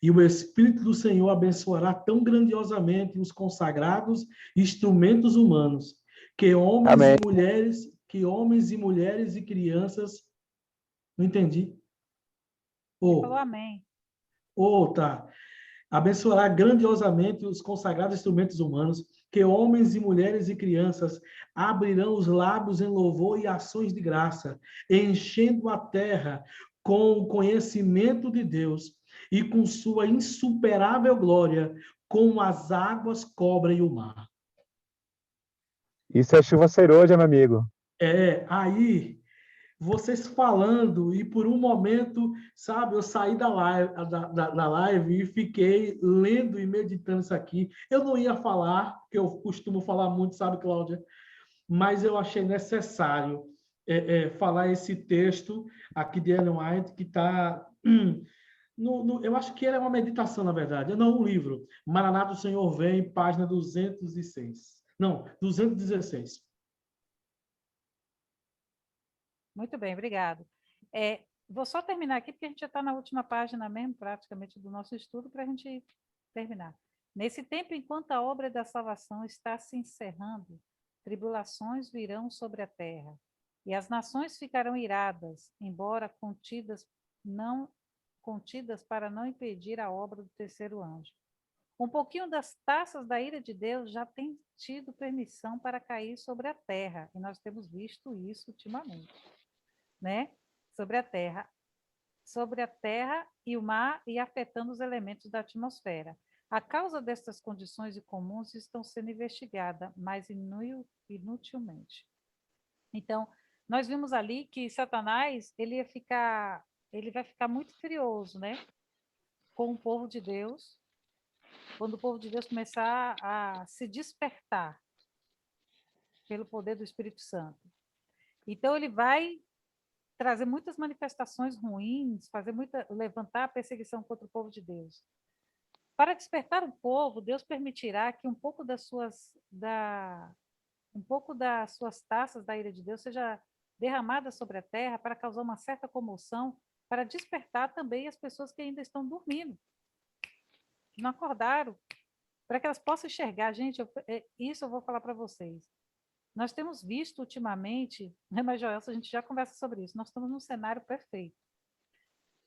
E o Espírito do Senhor abençoará tão grandiosamente os consagrados instrumentos humanos, que homens Amém. e mulheres e crianças. Não entendi. Falou amém. Tá. Abençoará grandiosamente os consagrados instrumentos humanos, que homens e mulheres e crianças abrirão os lábios em louvor e ações de graça, enchendo a terra com o conhecimento de Deus e com sua insuperável glória, como as águas cobrem o mar. Isso é chuva ceroja, meu amigo. Aí, vocês falando, e por um momento, sabe, eu saí da live e fiquei lendo e meditando isso aqui. Eu não ia falar, porque eu costumo falar muito, sabe, Cláudia? Mas eu achei necessário falar esse texto aqui de Ellen White, que está... eu acho que ele é uma meditação, na verdade. Não, um livro. Maranata, o Senhor Vem, página 206. Não, 216. Muito bem, obrigado. Vou só terminar aqui, porque a gente já está na última página mesmo, praticamente, do nosso estudo, para a gente terminar. Nesse tempo, enquanto a obra da salvação está se encerrando, tribulações virão sobre a terra, e as nações ficarão iradas, embora contidas para não impedir a obra do terceiro anjo. Um pouquinho das taças da ira de Deus já tem tido permissão para cair sobre a terra, e nós temos visto isso ultimamente, né? Sobre a terra e o mar e afetando os elementos da atmosfera. A causa destas condições incomuns estão sendo investigadas, mas inutilmente. Então, nós vimos ali que Satanás ele vai ficar muito furioso, né? Com o povo de Deus, quando o povo de Deus começar a se despertar pelo poder do Espírito Santo. Então, ele vai trazer muitas manifestações ruins, levantar a perseguição contra o povo de Deus. Para despertar o povo, Deus permitirá que um pouco das suas taças da ira de Deus seja derramada sobre a terra para causar uma certa comoção, para despertar também as pessoas que ainda estão dormindo, que não acordaram, para que elas possam enxergar. Gente, isso eu vou falar para vocês. Nós temos visto ultimamente, né, mas Joel, a gente já conversa sobre isso, nós estamos num cenário perfeito.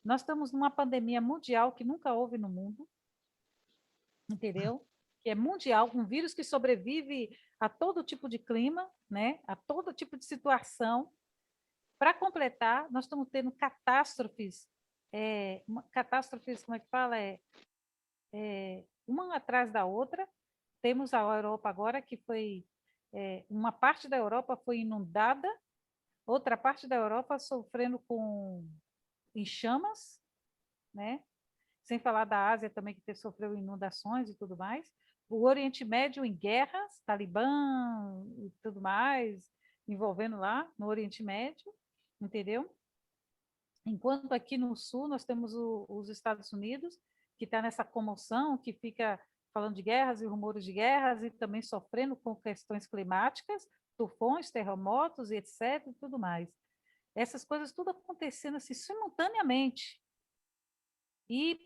Nós estamos numa pandemia mundial que nunca houve no mundo, entendeu? Que é mundial, um vírus que sobrevive a todo tipo de clima, né? A todo tipo de situação. Para completar, nós estamos tendo catástrofes, como é que fala? Uma atrás da outra. Temos a Europa agora, que foi... uma parte da Europa foi inundada, outra parte da Europa sofrendo em chamas, né? Sem falar da Ásia também, que sofreu inundações e tudo mais. O Oriente Médio em guerras, Talibã e tudo mais, envolvendo lá no Oriente Médio, entendeu? Enquanto aqui no Sul nós temos os Estados Unidos, que está nessa comoção, que fica falando de guerras e rumores de guerras e também sofrendo com questões climáticas, tufões, terremotos e etc. e tudo mais. Essas coisas tudo acontecendo assim simultaneamente. E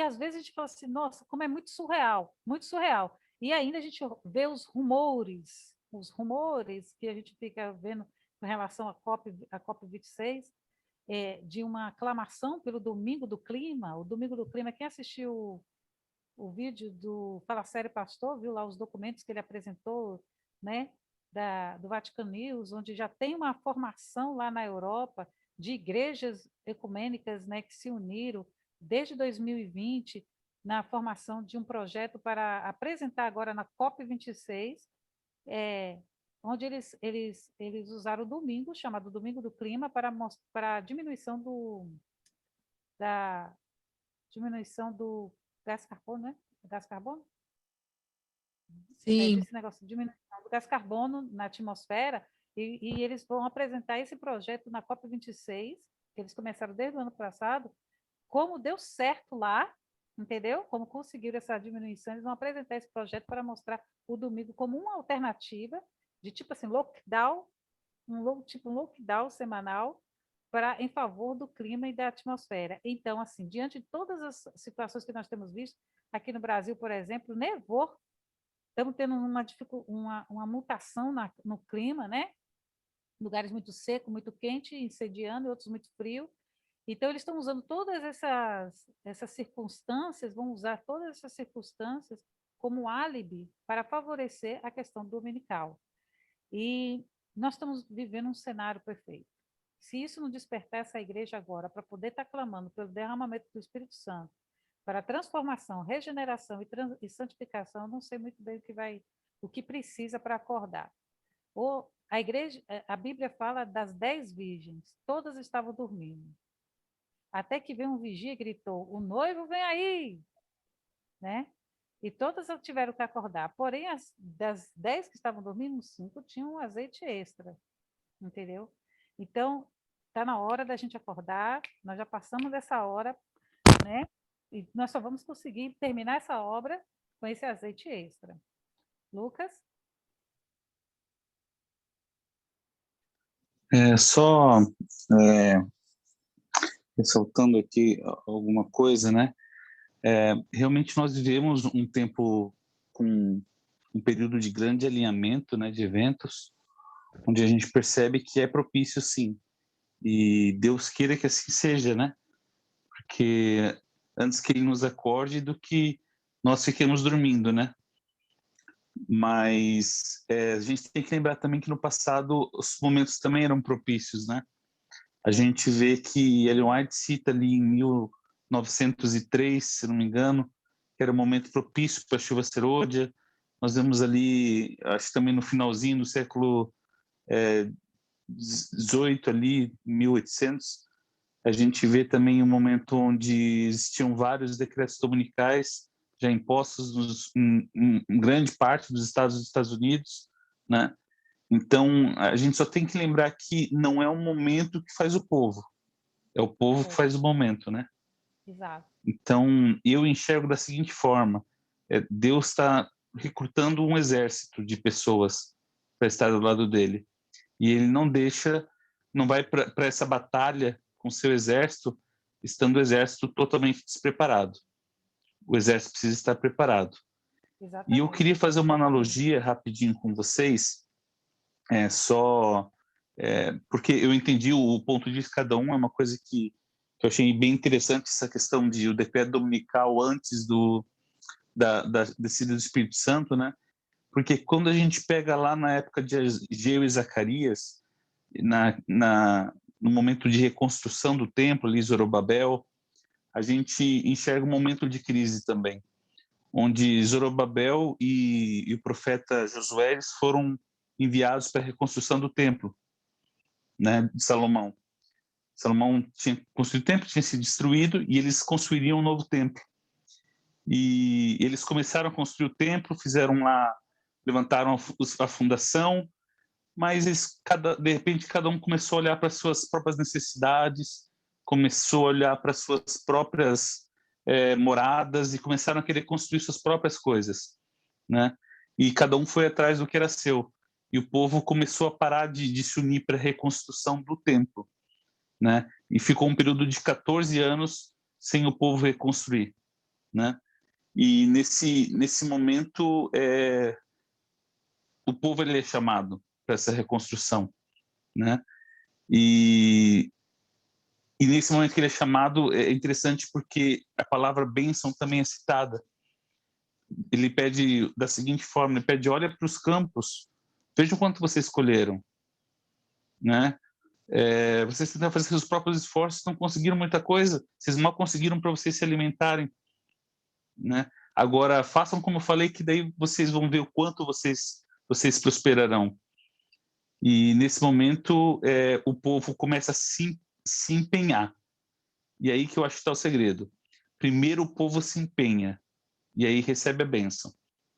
às vezes a gente fala assim, nossa, como é muito surreal, muito surreal. E ainda a gente vê os rumores que a gente fica vendo em relação à COP26, de uma aclamação pelo Domingo do Clima. O Domingo do Clima, quem assistiu o vídeo do Fala Sério Pastor, viu lá os documentos que ele apresentou, né, do Vatican News, onde já tem uma formação lá na Europa de igrejas ecumênicas, né, que se uniram desde 2020 na formação de um projeto para apresentar agora na COP26, onde eles usaram o domingo, chamado Domingo do Clima, para a diminuição da gás carbono, né? Gás carbono? Sim. Desse negócio de diminuição do gás carbono na atmosfera, e eles vão apresentar esse projeto na COP26, que eles começaram desde o ano passado, como deu certo lá, entendeu? Como conseguiram essa diminuição, eles vão apresentar esse projeto para mostrar o domingo como uma alternativa de tipo assim, lockdown, um lockdown semanal em favor do clima e da atmosfera. Então, assim, diante de todas as situações que nós temos visto, aqui no Brasil, por exemplo, nevou, estamos tendo uma mutação no clima, né? Lugares muito seco, muito quente, incendiando, e outros muito frio. Então, eles estão usando todas essas circunstâncias, vão usar todas essas circunstâncias como álibi para favorecer a questão dominical. E nós estamos vivendo um cenário perfeito. Se isso não despertar essa igreja agora para poder estar clamando pelo derramamento do Espírito Santo, para transformação, regeneração e santificação, eu não sei muito bem o que precisa para acordar. A igreja, a Bíblia fala das 10 virgens, todas estavam dormindo. Até que veio um vigia e gritou: o noivo vem aí, né? E todas tiveram que acordar. Porém, das 10 que estavam dormindo, 5 tinham um azeite extra, entendeu? Então, está na hora da gente acordar, nós já passamos dessa hora, né? E nós só vamos conseguir terminar essa obra com esse azeite extra. Lucas? Só ressaltando aqui alguma coisa, né? Realmente nós vivemos um tempo com um período de grande alinhamento, né, de eventos, onde a gente percebe que é propício, sim. E Deus queira que assim seja, né? Porque antes que Ele nos acorde do que nós fiquemos dormindo, né? Mas a gente tem que lembrar também que no passado os momentos também eram propícios, né? A gente vê que Ellen White cita ali em 1903, se não me engano, que era um momento propício para a chuva serôdia. Nós vemos ali, acho que também no finalzinho do século XVIII, ali, 1800, a gente vê também um momento onde existiam vários decretos dominicais já impostos em grande parte dos Estados Unidos, né? Então, a gente só tem que lembrar que não é o momento que faz o povo, é o povo que faz o momento, né? Exato. Então, eu enxergo da seguinte forma: Deus está recrutando um exército de pessoas para estar do lado dele. E ele não vai para essa batalha com seu exército, estando o exército totalmente despreparado. O exército precisa estar preparado. Exatamente. E eu queria fazer uma analogia rapidinho com vocês, porque eu entendi o ponto de vista de cada um, é uma coisa que eu achei bem interessante, essa questão de o decreto dominical antes da descida do Espírito Santo, né? Porque quando a gente pega lá na época de Ageu e Zacarias, no momento de reconstrução do templo, ali Zorobabel, a gente enxerga um momento de crise também, onde Zorobabel e o profeta Josué foram enviados para a reconstrução do templo, né, de Salomão. Salomão tinha construído o templo, tinha sido destruído, e eles construiriam um novo templo. E eles começaram a construir o templo, levantaram a fundação, mas de repente cada um começou a olhar para suas próprias necessidades, começou a olhar para suas próprias moradas e começaram a querer construir suas próprias coisas, né? E cada um foi atrás do que era seu. E o povo começou a parar de se unir para a reconstrução do templo, né? E ficou um período de 14 anos sem o povo reconstruir, né? E nesse momento o povo ele é chamado para essa reconstrução, né? E nesse momento que ele é chamado é interessante porque a palavra bênção também é citada. Ele pede da seguinte forma: ele pede, olha para os campos, veja o quanto vocês escolheram, né? Vocês tentaram fazer seus próprios esforços, não conseguiram muita coisa, vocês mal conseguiram para vocês se alimentarem, né? Agora façam como eu falei, que daí vocês vão ver o quanto vocês prosperarão. E nesse momento o povo começa a se empenhar. E aí que eu acho que está o segredo. Primeiro o povo se empenha e aí recebe a bênção,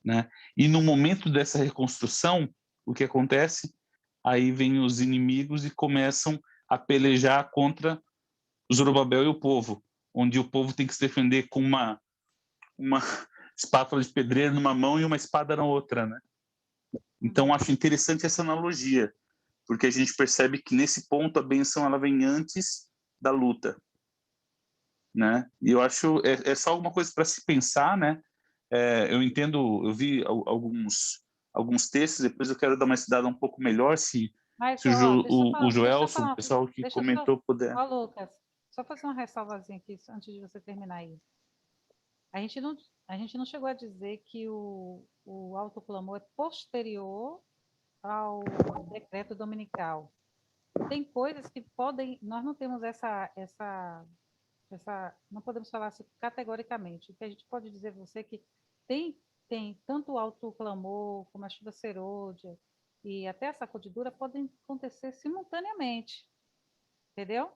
né? E no momento dessa reconstrução, o que acontece? Aí vêm os inimigos e começam a pelejar contra Zorobabel e o povo, onde o povo tem que se defender com uma espátula de pedreiro numa mão e uma espada na outra, né? Então acho interessante essa analogia, porque a gente percebe que nesse ponto a bênção ela vem antes da luta, né? E eu acho só alguma coisa para se pensar, né? Eu entendo, eu vi alguns textos, depois eu quero dar uma estudada um pouco melhor se Mas, o deixa eu Joelson, o falar, pessoal que deixa eu só, comentou puder. Lucas, só fazer uma ressalvazinha aqui antes de você terminar aí. A gente não chegou a dizer que o autoclamor é posterior ao decreto dominical. Tem coisas que podem, nós não temos não podemos falar assim categoricamente. O que a gente pode dizer a você é que tem tanto o autoclamor como a chuva serôdia, e até a sacudidura podem acontecer simultaneamente, entendeu?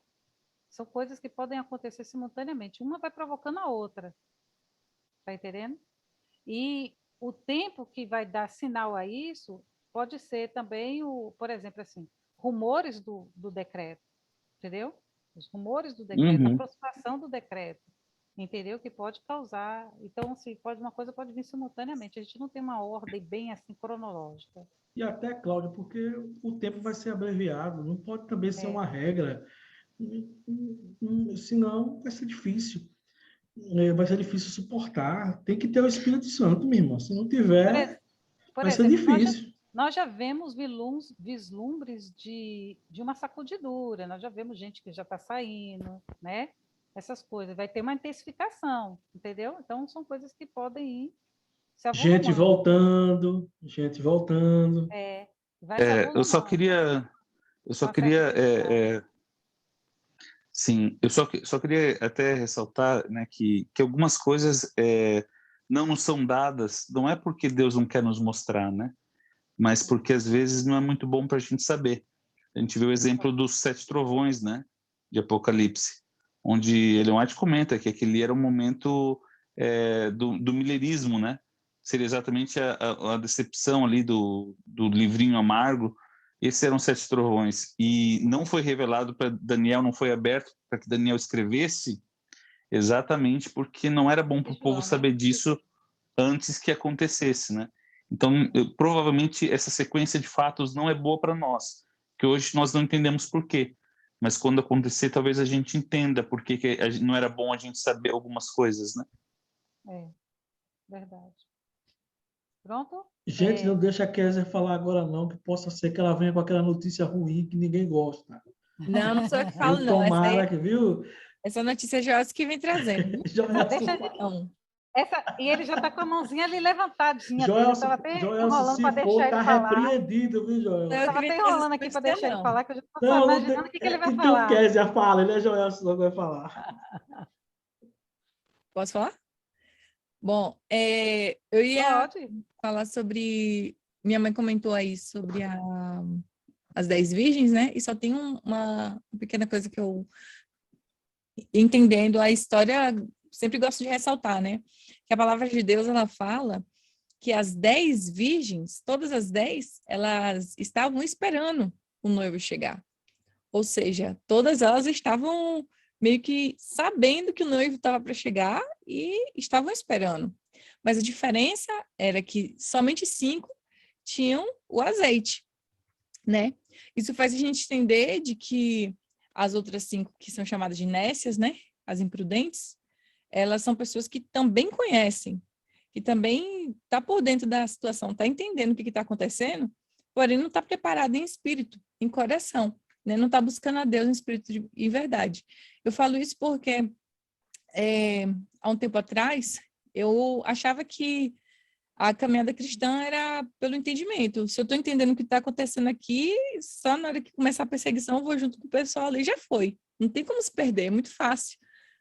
São coisas que podem acontecer simultaneamente. Uma vai provocando a outra, tá entendendo? E o tempo que vai dar sinal a isso pode ser também, por exemplo, assim, rumores do decreto, entendeu? Os rumores do decreto, a Uhum. aproximação do decreto, entendeu? Que pode causar. Então, assim, uma coisa pode vir simultaneamente. A gente não tem uma ordem bem assim cronológica. E até, Cláudia, porque o tempo vai ser abreviado, não pode também ser uma regra, senão vai ser difícil. Vai ser difícil suportar. Tem que ter o Espírito Santo, minha irmã. Se não tiver, Por vai ser exemplo, difícil. nós já vemos vislumbres de uma sacudidura, nós já vemos gente que já está saindo, né? Essas coisas. Vai ter uma intensificação, entendeu? Então, são coisas que podem ir se Gente avolumando. gente voltando. Vai se Eu só avolumando. queria, Uma certa intensidade. sim, eu só queria até ressaltar, né, que algumas coisas não nos são dadas, não é porque Deus não quer nos mostrar, né, mas porque às vezes não é muito bom para a gente saber. A gente vê o exemplo dos 7 trovões, né, de Apocalipse, onde Ellen White comenta que aquele era um momento do milherismo, né, seria exatamente a decepção ali do livrinho amargo. Esses eram 7 trovões, e não foi revelado para Daniel, não foi aberto para que Daniel escrevesse, exatamente porque não era bom para o povo saber disso antes que acontecesse, né? Então, provavelmente essa sequência de fatos não é boa para nós, que hoje nós não entendemos por quê, mas quando acontecer, talvez a gente entenda por que não era bom a gente saber algumas coisas, né? Verdade. Pronto? Gente, não deixa a Kézia falar agora não, que possa ser que ela venha com aquela notícia ruim que ninguém gosta. Não, não sou eu que falo, não. Tomara que, viu? Essa notícia é Joelson que vem trazendo. E ele já está com a mãozinha ali levantadinha. Joelson, Estava até Joelson, enrolando para deixar ele falar. repreendido, viu, Joelson? Estava até enrolando aqui para deixar ele falar, que eu já estou imaginando o que ele vai então, falar. Então, Kézia, fala. Ele é Joelson que vai falar. Posso falar? Bom, eu ia falar sobre... Minha mãe comentou aí sobre as 10 virgens, né? E só tem uma pequena coisa que eu... Entendendo a história, sempre gosto de ressaltar, né? Que a palavra de Deus, ela fala que as 10 virgens, todas as 10, elas estavam esperando o noivo chegar. Ou seja, todas elas estavam meio que sabendo que o noivo estava para chegar e estavam esperando. Mas a diferença era que somente 5 tinham o azeite, né? Isso faz a gente entender de que as outras 5, que são chamadas de nécias, né? As imprudentes, elas são pessoas que também conhecem, que também está por dentro da situação, está entendendo o que está acontecendo, porém não está preparado em espírito, em coração, né? Não está buscando a Deus em espírito e verdade. Eu falo isso porque há um tempo atrás eu achava que a caminhada cristã era pelo entendimento. Se eu estou entendendo o que está acontecendo aqui, só na hora que começar a perseguição eu vou junto com o pessoal ali, já foi. Não tem como se perder, é muito fácil,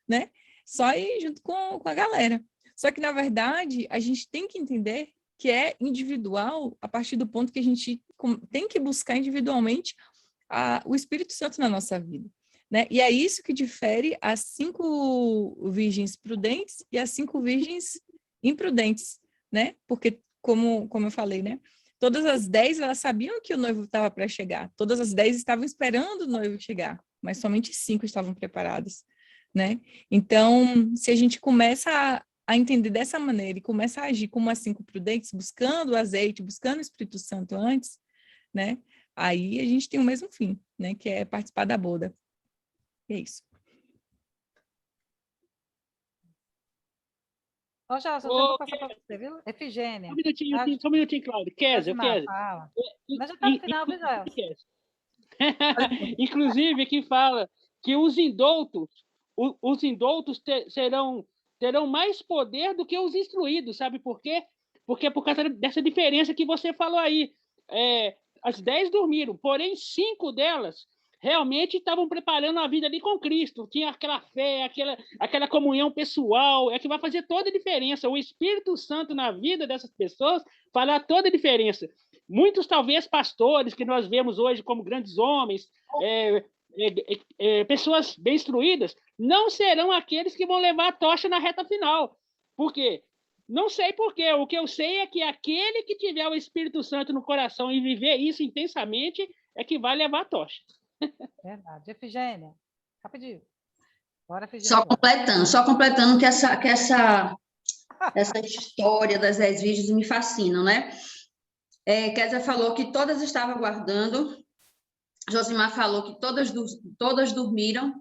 né? Só ir junto com a galera. Só que, na verdade, a gente tem que entender que é individual a partir do ponto que a gente tem que buscar individualmente o Espírito Santo na nossa vida, né? E é isso que difere as 5 virgens prudentes e as 5 virgens imprudentes, né? Porque, como eu falei, né? Todas as 10, elas sabiam que o noivo estava para chegar. Todas as 10 estavam esperando o noivo chegar, mas somente 5 estavam preparadas, né? Então, se a gente começa a entender dessa maneira e começa a agir como as 5 prudentes, buscando o azeite, buscando o Espírito Santo antes, né? Aí a gente tem o mesmo fim, né? Que é participar da boda. E é isso. Ó, Gelson, eu vou passar para você, viu? Efigênia. Só um minutinho, Cláudio. Kézia. Mas já está no final, viu, Gelson? Inclusive, aqui fala que os indoutos terão mais poder do que os instruídos, sabe por quê? Porque é por causa dessa diferença que você falou aí. As 10 dormiram, porém 5 delas realmente estavam preparando a vida ali com Cristo. Tinha aquela fé, aquela comunhão pessoal, é que vai fazer toda a diferença. O Espírito Santo na vida dessas pessoas fará toda a diferença. muitos, talvez, pastores que nós vemos hoje como grandes homens, pessoas bem instruídas, não serão aqueles que vão levar a tocha na reta final. Por quê? Não sei por quê. O que eu sei é que aquele que tiver o Espírito Santo no coração e viver isso intensamente é que vai levar a tocha. Verdade. Efigênia, rapidinho. Bora, Efigênia. Só completando que essa história das 10 virgens me fascina, né? Kézia falou que todas estavam aguardando, Josimar falou que todas dormiram,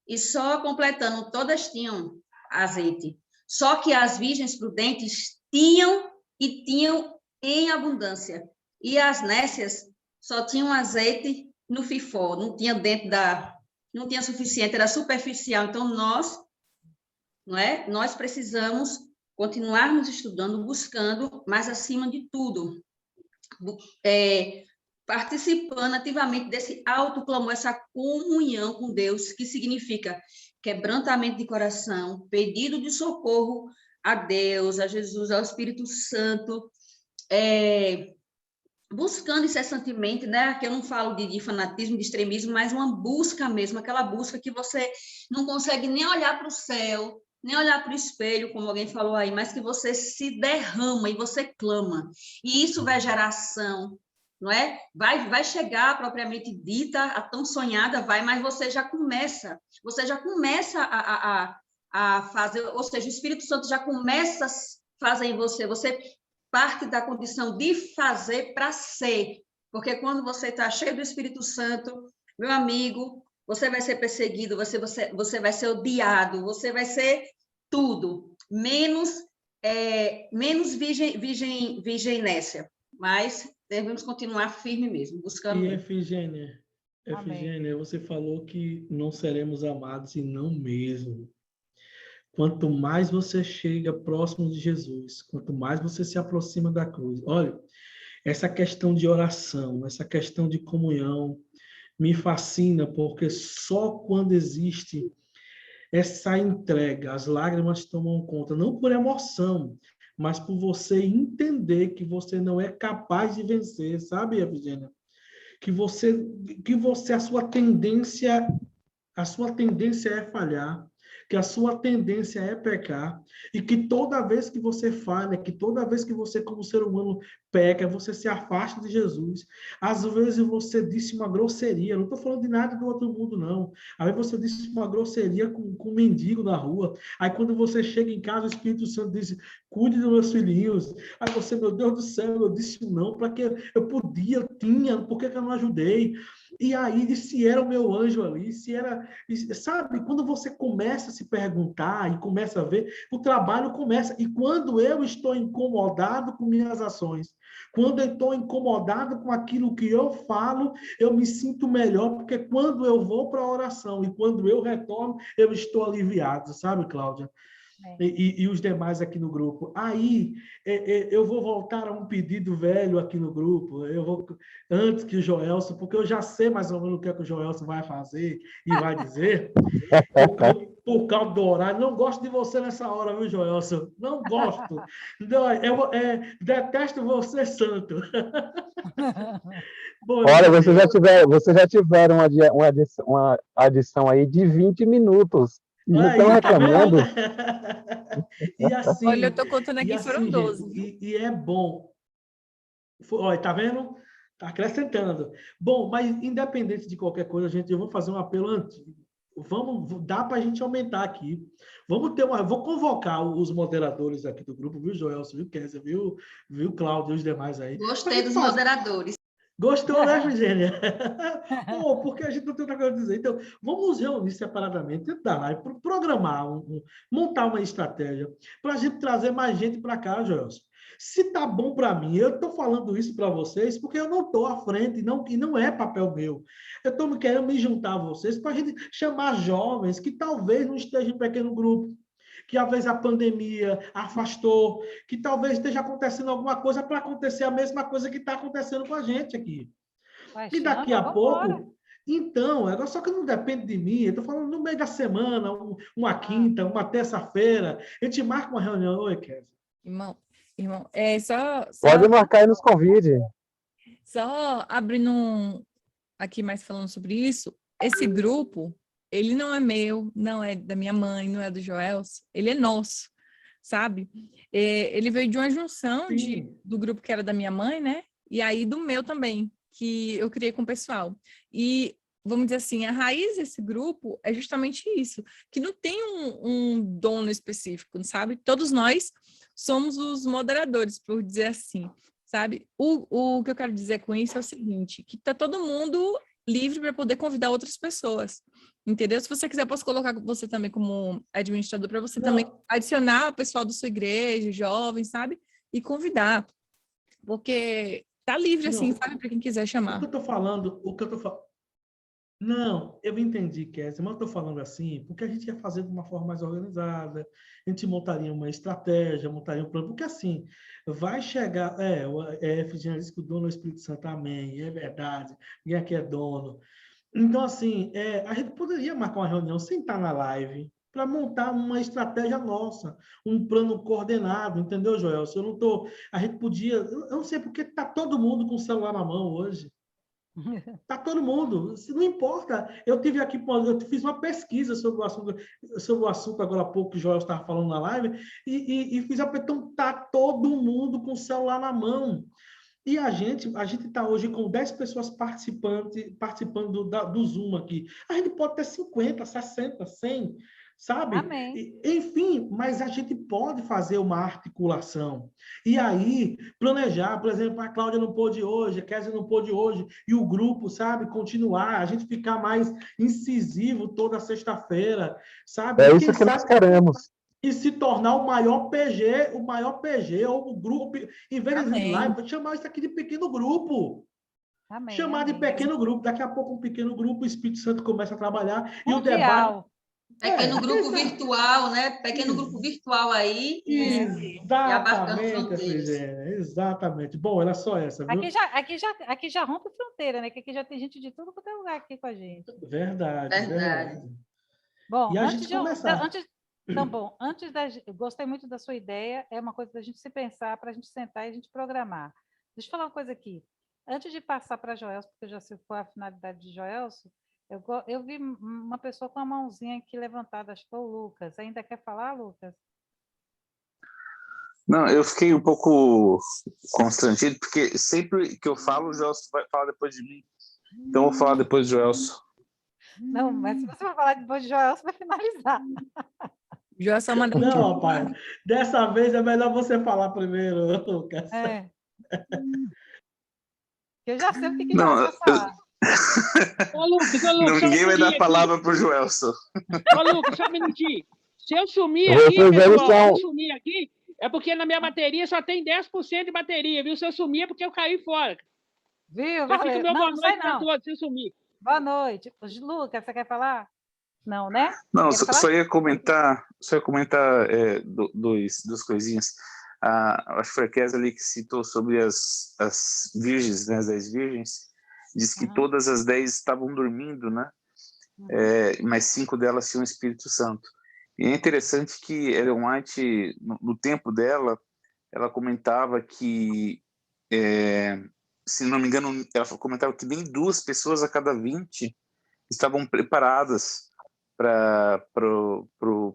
e só completando, todas tinham azeite. Só que as virgens prudentes tinham em abundância. E as nécias só tinham azeite no fifó, não tinha não tinha suficiente, era superficial. Então, nós precisamos continuarmos estudando, buscando, mas, acima de tudo, participando ativamente desse autoclamor, essa comunhão com Deus, que significa quebrantamento de coração, pedido de socorro a Deus, a Jesus, ao Espírito Santo, buscando incessantemente, né? Aqui eu não falo de fanatismo, de extremismo, mas uma busca mesmo, aquela busca que você não consegue nem olhar para o céu, nem olhar para o espelho, como alguém falou aí, mas que você se derrama e você clama. E isso vai gerar ação, não é? Vai chegar propriamente dita, a tão sonhada mas você já começa a fazer, ou seja, o Espírito Santo já começa a fazer em você parte da condição de fazer para ser, porque quando você está cheio do Espírito Santo, meu amigo, você vai ser perseguido, você vai ser odiado, você vai ser tudo, menos virgem nécia, mas devemos continuar firme mesmo, buscando. E Efigênia, você falou que não seremos amados e não mesmo. Quanto mais você chega próximo de Jesus, quanto mais você se aproxima da cruz. Olha, essa questão de oração, essa questão de comunhão, me fascina, porque só quando existe essa entrega, as lágrimas tomam conta, não por emoção, mas por você entender que você não é capaz de vencer, sabe, Efigênia? A sua tendência é falhar, que a sua tendência é pecar, e que toda vez que você falha, que toda vez que você, como ser humano, peca, você se afasta de Jesus. Às vezes você disse uma grosseria, não estou falando de nada do outro mundo, não. Aí você disse uma grosseria com um mendigo na rua, aí quando você chega em casa, o Espírito Santo diz, cuide dos meus filhinhos. Aí você, meu Deus do céu, eu disse não, para que eu podia, tinha, por que eu não ajudei? E aí, se era o meu anjo ali, sabe, quando você começa a se perguntar e começa a ver, o trabalho começa. E quando eu estou incomodado com minhas ações, quando eu estou incomodado com aquilo que eu falo, eu me sinto melhor, porque quando eu vou para a oração e quando eu retorno, eu estou aliviado, sabe, Cláudia? E os demais aqui no grupo. Aí, eu vou voltar a um pedido velho aqui no grupo, antes que o Joelson, porque eu já sei mais ou menos o que o Joelson vai fazer e vai dizer, por causa do horário. Não gosto de você nessa hora, viu, Joelson? Não gosto. Detesto você, santo. Bom, olha, vocês já tiveram uma adição aí de 20 minutos. E não estão reclamando. E assim, olha, eu estou contando aqui, foram 12. Gente, e é bom. Olha, tá vendo? Tá acrescentando. Bom, mas independente de qualquer coisa, eu vou fazer um apelo antigo. Dá para a gente aumentar aqui. Vou convocar os moderadores aqui do grupo, viu, Joelson, viu, Kézia, viu, Cláudio e os demais aí. Gostei dos moderadores. Gostou, né, Virgínia? Porque a gente não tem outra coisa a dizer. Então, vamos reunir separadamente, dentro da live, programar, montar uma estratégia para a gente trazer mais gente para cá, Joelson. Se tá bom para mim, eu estou falando isso para vocês porque eu não estou à frente e não é papel meu. Eu estou querendo me juntar a vocês para a gente chamar jovens que talvez não estejam em pequeno grupo, que talvez a pandemia afastou, que talvez esteja acontecendo alguma coisa para acontecer a mesma coisa que está acontecendo com a gente aqui. E daqui a pouco... Então, só que não depende de mim, eu estou falando no meio da semana, uma quinta, uma terça-feira, a gente marca uma reunião. Oi, Kézia. Irmão, Pode marcar e nos convide. Só abrindo aqui mais falando sobre isso, esse grupo, ele não é meu, não é da minha mãe, não é do Joelso, ele é nosso, sabe? Ele veio de uma junção do grupo que era da minha mãe, né? E aí do meu também, que eu criei com o pessoal. E, vamos dizer assim, a raiz desse grupo é justamente isso, que não tem um dono específico, sabe? Todos nós somos os moderadores, por dizer assim, sabe? O que eu quero dizer com isso é o seguinte, que tá todo mundo livre para poder convidar outras pessoas, entendeu? Se você quiser, posso colocar você também como administrador para você também adicionar o pessoal da sua igreja, jovens, sabe? E convidar, porque tá livre assim, sabe? Para quem quiser chamar. O que eu tô falando, Não, eu entendi, Kézia, mas eu estou falando assim, porque a gente ia fazer de uma forma mais organizada, a gente montaria uma estratégia, montaria um plano, porque assim, vai chegar, o Efigênia disse que o dono é o Espírito Santo, amém, é verdade, ninguém aqui é dono. Então, assim, a gente poderia marcar uma reunião, sentar na live, para montar uma estratégia nossa, um plano coordenado, entendeu, Joel? Se eu não tô, a gente podia, eu não sei porque está todo mundo com o celular na mão hoje. Tá todo mundo, não importa. Eu fiz uma pesquisa sobre o assunto agora há pouco que o Joel estava falando na live, e fiz então tá todo mundo com o celular na mão. E a gente está hoje com 10 pessoas participando do Zoom aqui. A gente pode ter 50, 60, 100, sabe? Amém. Enfim, mas a gente pode fazer uma articulação. E aí, planejar, por exemplo, a Cláudia não pôde hoje, a Kézia não pôde hoje, e o grupo, sabe, continuar, a gente ficar mais incisivo toda sexta-feira, sabe? É E isso quem que nós sabe queremos. e se tornar o maior PG, ou o grupo, em vez de live, chamar isso aqui de pequeno grupo. Amém, Chamar de amém. pequeno grupo. Daqui a pouco, um pequeno grupo, o Espírito Santo começa a trabalhar e o Mundial. debate. Pequeno grupo virtual, né? Pequeno grupo virtual aí e abarcando Exatamente, fronteiras. Efigênia, exatamente. Bom, era só essa, viu? Aqui já rompe fronteira, né? Que aqui já tem gente de tudo quanto é lugar aqui com a gente. Verdade, verdade. Bom, E a gente começar. eu gostei muito da sua ideia, é uma coisa da gente se pensar, para a gente sentar e a gente programar. Deixa eu falar uma coisa aqui. Antes de passar para Joelso, porque eu já sei qual é a finalidade de Joelso, eu vi uma pessoa com a mãozinha aqui levantada, acho que foi o Lucas. Ainda quer falar, Lucas? Não, eu fiquei um pouco constrangido, porque sempre que eu falo, o Joelso vai falar depois de mim. Então, eu vou falar depois do Joelso. Não, mas se você for falar depois de Joelso, vai finalizar. Joelso é uma... Não, rapaz. Dessa vez é melhor você falar primeiro, Lucas. Eu já sei o que Não, Joelso vai falar. Ô, Lucas, ninguém vai dar palavra para o Joelso. Ô, Lucas, só um minutinho. Se eu sumir aqui, Vocês pessoal, se são... eu sumir aqui, é porque na minha bateria só tem 10% de bateria, viu? Se eu sumir é porque eu caí fora. Viu? Já fica o meu boa noite para não. todos, se eu sumir. Boa noite. Lucas, você quer falar? Não, né? Não, só ia comentar duas coisinhas. Acho que foi a Kézia ali que citou sobre as virgens, né, as 10 virgens, diz que todas as 10 estavam dormindo, né? Mas 5 delas tinham o Espírito Santo. E é interessante que Ellen White, no tempo dela, ela comentava que, se não me engano, ela comentava que nem 2 pessoas a cada 20 estavam preparadas para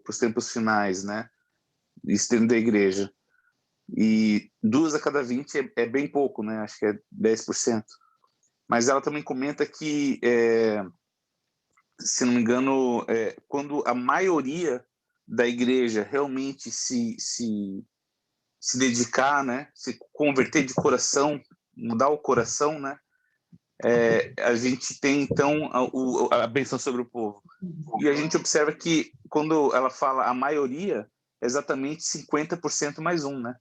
os tempos finais, né? Isso dentro da igreja. E 2 a cada 20 é bem pouco, né? Acho que é 10%. Mas ela também comenta que, se não me engano, quando a maioria da igreja realmente se dedicar, né? Se converter de coração, mudar o coração, né? A gente tem, então, a bênção sobre o povo. E a gente observa que, quando ela fala a maioria, é exatamente 50% mais 1, né?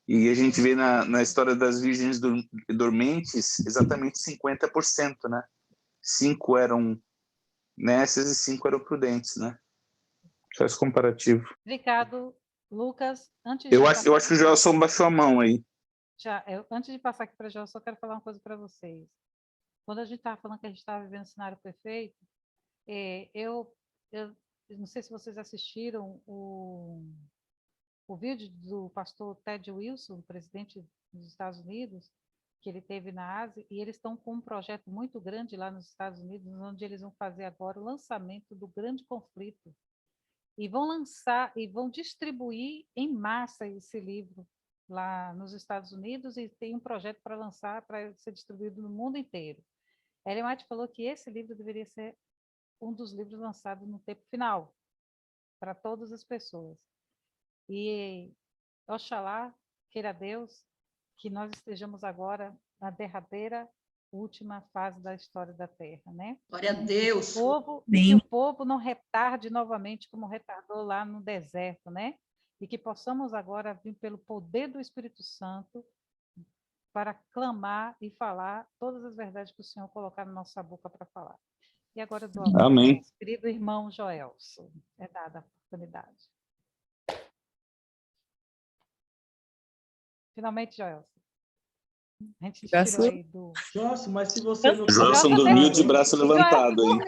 E a gente vê na história das virgens dormentes, exatamente 50%, né? 5 eram nécias e 5 eram prudentes, né? Só esse comparativo. Obrigado, Lucas. Eu acho que o Gelson baixou a mão aí. Antes de passar aqui para o Gelson, eu quero falar uma coisa para vocês. Quando a gente estava falando que a gente estava vivendo um cenário perfeito, eu não sei se vocês assistiram o vídeo do pastor Ted Wilson, presidente dos Estados Unidos, que ele teve na Ásia, e eles estão com um projeto muito grande lá nos Estados Unidos, onde eles vão fazer agora o lançamento do Grande Conflito. E vão lançar e vão distribuir em massa esse livro lá nos Estados Unidos, e tem um projeto para lançar, para ser distribuído no mundo inteiro. Ellen White falou que esse livro deveria ser um dos livros lançados no tempo final, para todas as pessoas. E, oxalá, queira Deus, que nós estejamos agora na derradeira, última fase da história da Terra, né? Glória a Deus. Que o povo não retarde novamente como retardou lá no deserto, né? E que possamos agora vir pelo poder do Espírito Santo para clamar e falar todas as verdades que o Senhor colocar na nossa boca para falar. E agora eu dou a palavra ao Amém. nosso querido irmão Joelson. É dada a oportunidade. Finalmente, Joelson. A gente te tirou aí do... Joelson, mas se você não... Joelson dormiu de braço levantado, hein?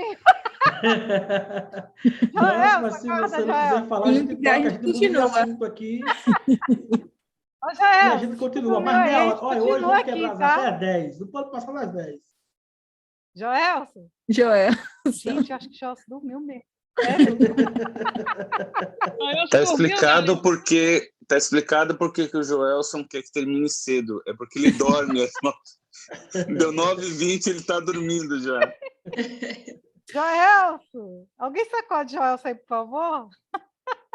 Joelson, mas se você não quiser falar, a gente toca, a gente muda de assunto aqui. Ô, Joelson, E a gente continua. Mas meia hora. Olha, hoje vamos quebrar as tá? até 10. Não pode passar das 10. Joelson? Gente, eu acho que o Joelson dormiu mesmo. Tá explicado porque que o Joelson quer que termine cedo. É porque ele dorme. Deu 9h20, ele tá dormindo já. Joelson! Alguém sacode Joelson aí, por favor?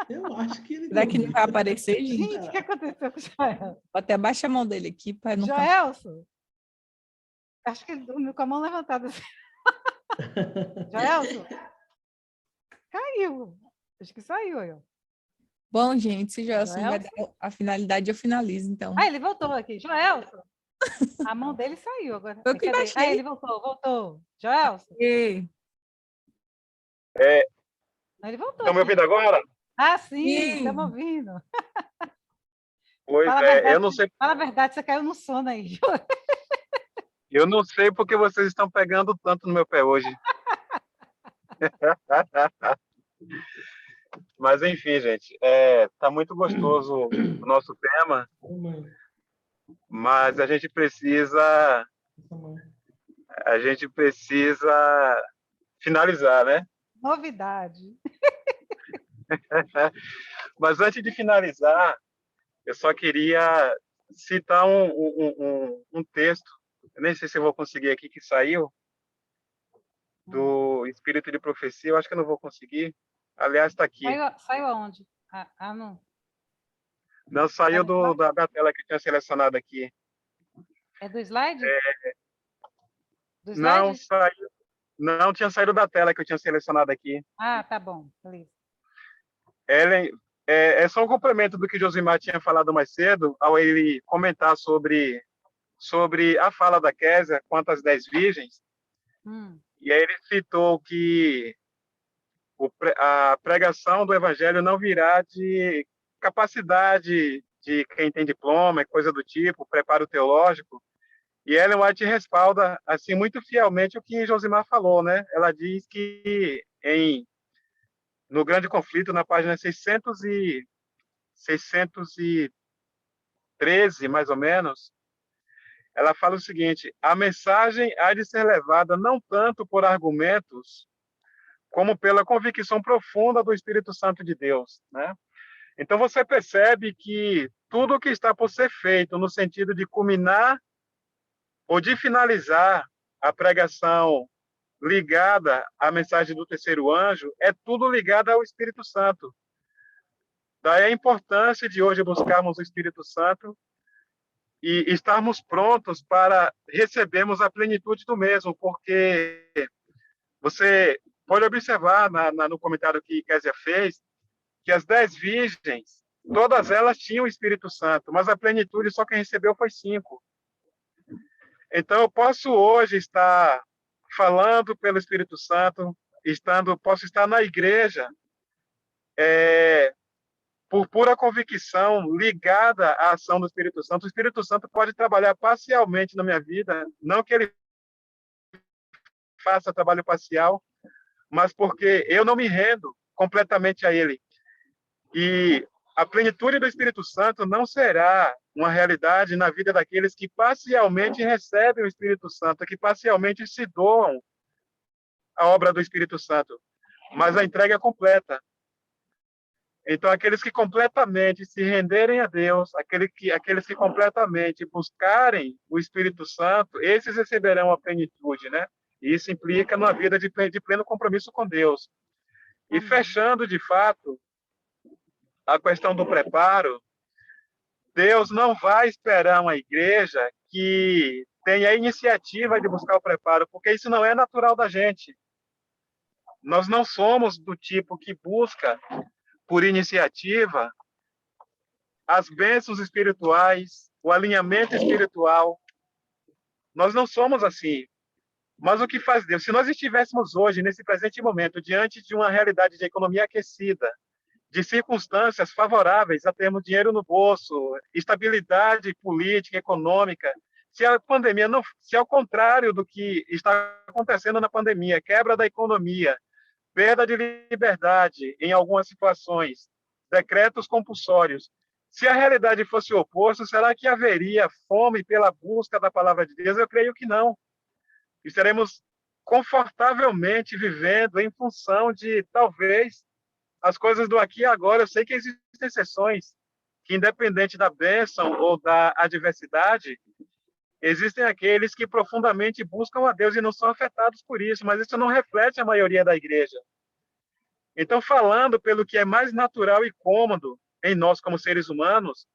Eu acho que ele... Será que não vai aparecer, gente? Gente, o que aconteceu com o Joelson? Vou até baixar a mão dele aqui para não... Joelson! Acho que ele dormiu com a mão levantada assim. Joelson? Caiu. Acho que saiu aí, ó. Bom, gente, se Joelson vai dar a finalidade, eu finalizo, então. Ah, ele voltou aqui. Joelson! A mão dele saiu agora. Eu que baixei. Ah, ele voltou. Joelson? E... Ele voltou. Estão me ouvindo agora? Ah, sim, estamos ouvindo. Pois eu não sei. Fala a verdade, você caiu no sono aí. Eu não sei porque vocês estão pegando tanto no meu pé hoje. Mas, enfim, gente, tá muito gostoso o nosso tema, mas a gente precisa finalizar, né? Novidade. Mas antes de finalizar, eu só queria citar um texto, eu nem sei se eu vou conseguir aqui, que saiu do Espírito de Profecia, eu acho que eu não vou conseguir. Aliás, está aqui. Saiu aonde? Não. Não, saiu da tela que eu tinha selecionado aqui. É do slide? Do slide? Não, saiu. Não tinha saído da tela que eu tinha selecionado aqui. Ah, tá bom. Beleza. Ellen, é só um complemento do que Josimar tinha falado mais cedo, ao ele comentar sobre a fala da Kézia quanto às 10 virgens. E aí ele citou que a pregação do evangelho não virá de capacidade de quem tem diploma, coisa do tipo, preparo teológico. E Ellen White respalda assim muito fielmente o que Josimar falou, né? Ela diz que no Grande Conflito, na página 613, mais ou menos, ela fala o seguinte: a mensagem há de ser levada não tanto por argumentos, como pela convicção profunda do Espírito Santo de Deus, né? Então você percebe que tudo o que está por ser feito no sentido de culminar ou de finalizar a pregação ligada à mensagem do terceiro anjo é tudo ligado ao Espírito Santo. Daí a importância de hoje buscarmos o Espírito Santo e estarmos prontos para recebermos a plenitude do mesmo, porque você pode observar no comentário que Kézia fez, que as 10 virgens, todas elas tinham o Espírito Santo, mas a plenitude só quem recebeu foi 5. Então, eu posso hoje estar falando pelo Espírito Santo, posso estar na igreja por pura convicção, ligada à ação do Espírito Santo. O Espírito Santo pode trabalhar parcialmente na minha vida, não que ele faça trabalho parcial, mas porque eu não me rendo completamente a ele. E a plenitude do Espírito Santo não será uma realidade na vida daqueles que parcialmente recebem o Espírito Santo, que parcialmente se doam à obra do Espírito Santo, mas a entrega é completa. Então, aqueles que completamente se renderem a Deus, aqueles que completamente buscarem o Espírito Santo, esses receberão a plenitude, né? E isso implica numa vida de pleno compromisso com Deus. E fechando, de fato, a questão do preparo, Deus não vai esperar uma igreja que tenha a iniciativa de buscar o preparo, porque isso não é natural da gente. Nós não somos do tipo que busca, por iniciativa, as bênçãos espirituais, o alinhamento espiritual. Nós não somos assim. Mas o que faz Deus? Se nós estivéssemos hoje, nesse presente momento, diante de uma realidade de economia aquecida, de circunstâncias favoráveis a termos dinheiro no bolso, estabilidade política, econômica, se a pandemia não, se ao contrário do que está acontecendo na pandemia, quebra da economia, perda de liberdade em algumas situações, decretos compulsórios, se a realidade fosse o oposto, será que haveria fome pela busca da palavra de Deus? Eu creio que não. Estaremos confortavelmente vivendo em função de, talvez, as coisas do aqui e agora. Eu sei que existem exceções, que independente da bênção ou da adversidade, existem aqueles que profundamente buscam a Deus e não são afetados por isso, mas isso não reflete a maioria da igreja. Então, falando pelo que é mais natural e cômodo em nós como seres humanos,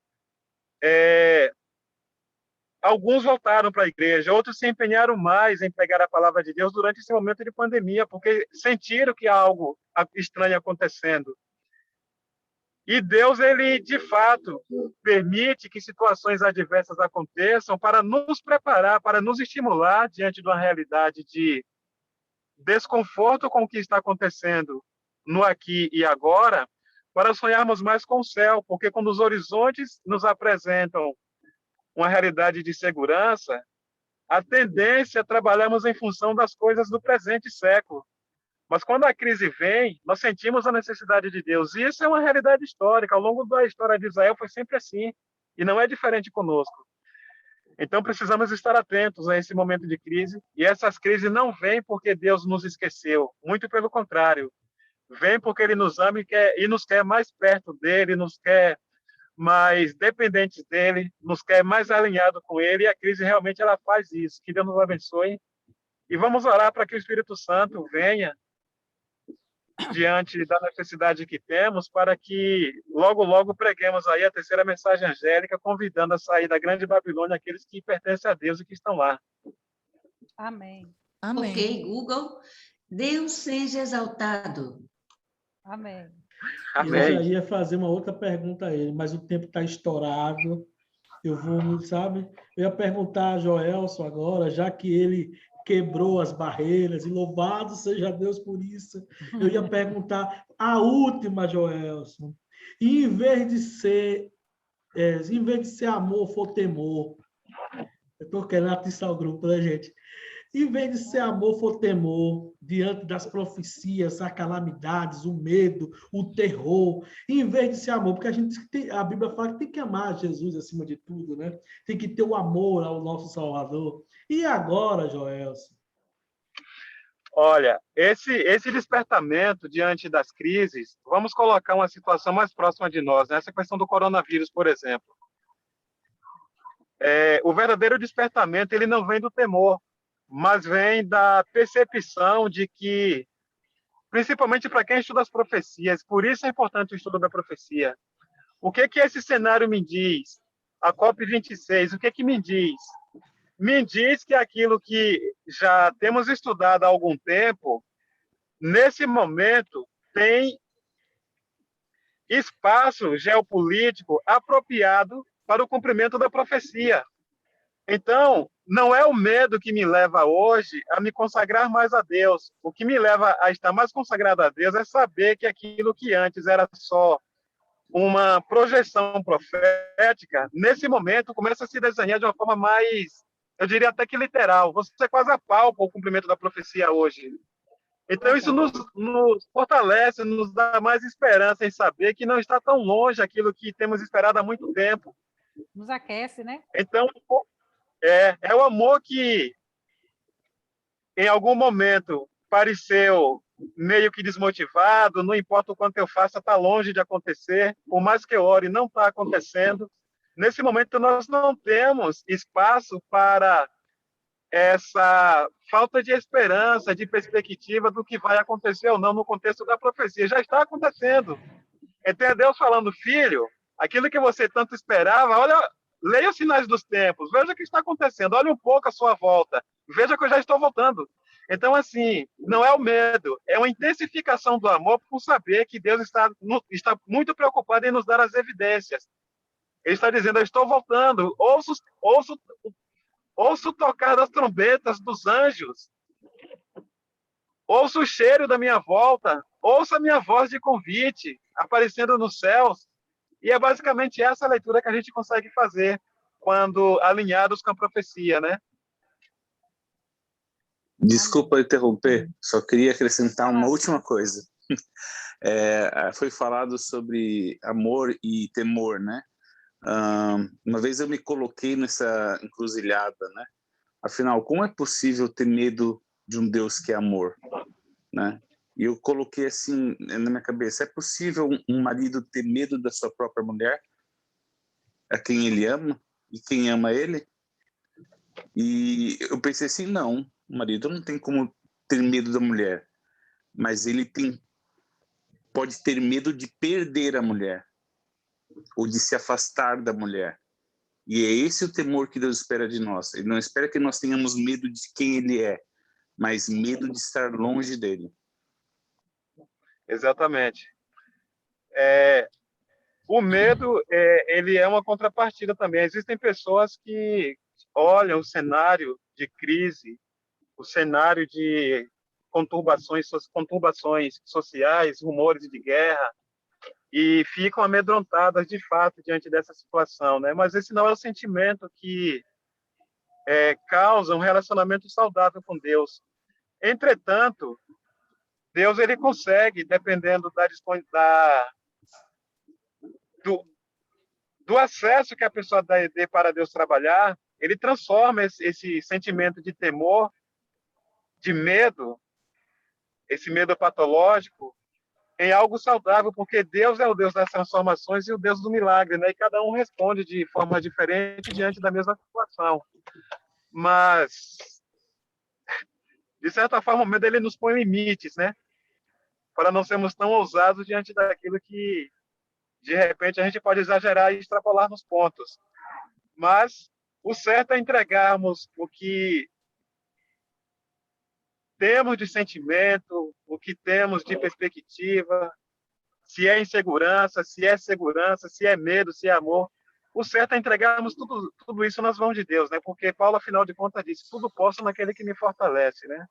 alguns voltaram para a igreja, outros se empenharam mais em pegar a palavra de Deus durante esse momento de pandemia, porque sentiram que há algo estranho acontecendo. E Deus, ele, de fato, permite que situações adversas aconteçam para nos preparar, para nos estimular diante de uma realidade de desconforto com o que está acontecendo no aqui e agora, para sonharmos mais com o céu, porque quando os horizontes nos apresentam uma realidade de segurança, a tendência é trabalharmos em função das coisas do presente século. Mas quando a crise vem, nós sentimos a necessidade de Deus. E isso é uma realidade histórica. Ao longo da história de Israel foi sempre assim. E não é diferente conosco. Então precisamos estar atentos a esse momento de crise. E essas crises não vêm porque Deus nos esqueceu. Muito pelo contrário. Vem porque Ele nos ama e nos quer mais perto dEle, nos quer mais dependentes dEle, nos quer mais alinhado com Ele. E a crise realmente ela faz isso. Que Deus nos abençoe. E vamos orar para que o Espírito Santo venha diante da necessidade que temos, para que logo, logo preguemos aí a terceira mensagem angélica, convidando a sair da grande Babilônia aqueles que pertencem a Deus e que estão lá. Amém. Amém. Ok, Google. Deus seja exaltado. Amém. Eu já Amém. ia fazer uma outra pergunta a ele, mas o tempo está estourado. Eu vou, sabe? Eu ia perguntar a Joelson agora, já que ele quebrou as barreiras, e louvado seja Deus por isso. Eu ia perguntar a última, Joelson. E em vez de ser amor, for temor. Eu estou querendo atiçar o grupo, né, gente? Em vez de ser amor, for temor, diante das profecias, as calamidades, o medo, o terror. Em vez de ser amor, porque a Bíblia fala que tem que amar Jesus acima de tudo, né? Tem que ter o amor ao nosso Salvador. E agora, Joelson? Olha, esse despertamento diante das crises, vamos colocar uma situação mais próxima de nós, né? Essa questão do coronavírus, por exemplo. O verdadeiro despertamento, ele não vem do temor, mas vem da percepção de que, principalmente para quem estuda as profecias, por isso é importante o estudo da profecia. O que esse cenário me diz? A COP26, o que me diz? Me diz que aquilo que já temos estudado há algum tempo, nesse momento, tem espaço geopolítico apropriado para o cumprimento da profecia. Então, não é o medo que me leva hoje a me consagrar mais a Deus. O que me leva a estar mais consagrado a Deus é saber que aquilo que antes era só uma projeção profética, nesse momento começa a se desenhar de uma forma mais, eu diria até que literal. Você quase apalpa o cumprimento da profecia hoje. Então, isso nos fortalece, nos dá mais esperança em saber que não está tão longe aquilo que temos esperado há muito tempo. Nos aquece, né? Então, é o amor que, em algum momento, pareceu meio que desmotivado, não importa o quanto eu faça, está longe de acontecer, por mais que eu ore, não está acontecendo. Nesse momento, nós não temos espaço para essa falta de esperança, de perspectiva do que vai acontecer ou não no contexto da profecia. Já está acontecendo. Então, é Deus falando, filho, aquilo que você tanto esperava, olha, leia os sinais dos tempos, veja o que está acontecendo, olhe um pouco à sua volta, veja que eu já estou voltando. Então, assim, não é o medo, é uma intensificação do amor por saber que Deus está muito preocupado em nos dar as evidências. Ele está dizendo, eu estou voltando, ouço o tocar das trombetas dos anjos, ouço o cheiro da minha volta, ouço a minha voz de convite aparecendo nos céus. E é basicamente essa leitura que a gente consegue fazer quando alinhados com a profecia, né? Desculpa interromper, só queria acrescentar uma última coisa. Foi falado sobre amor e temor, né? Uma vez eu me coloquei nessa encruzilhada, né? Afinal, como é possível ter medo de um Deus que é amor, né? E eu coloquei assim na minha cabeça, é possível um marido ter medo da sua própria mulher, a quem ele ama e quem ama ele? E eu pensei assim, não, o marido não tem como ter medo da mulher, mas ele pode ter medo de perder a mulher ou de se afastar da mulher. E é esse o temor que Deus espera de nós. Ele não espera que nós tenhamos medo de quem ele é, mas medo de estar longe dele. Exatamente. O medo, ele é uma contrapartida também. Existem pessoas que olham o cenário de crise, o cenário de conturbações sociais, rumores de guerra, e ficam amedrontadas de fato diante dessa situação, né? Mas esse não é o sentimento que causa um relacionamento saudável com Deus. Entretanto, Deus ele consegue, dependendo do acesso que a pessoa dê para Deus trabalhar, ele transforma esse sentimento de temor, de medo, esse medo patológico, em algo saudável, porque Deus é o Deus das transformações e o Deus do milagre, né? E cada um responde de forma diferente diante da mesma situação. Mas, de certa forma, o medo ele nos põe limites, né? Para não sermos tão ousados diante daquilo que, de repente, a gente pode exagerar e extrapolar nos pontos. Mas o certo é entregarmos o que temos de sentimento, o que temos de perspectiva, se é insegurança, se é segurança, se é medo, se é amor. O certo é entregarmos tudo isso nas mãos de Deus, né? Porque Paulo, afinal de contas, disse, tudo posso naquele que me fortalece, né?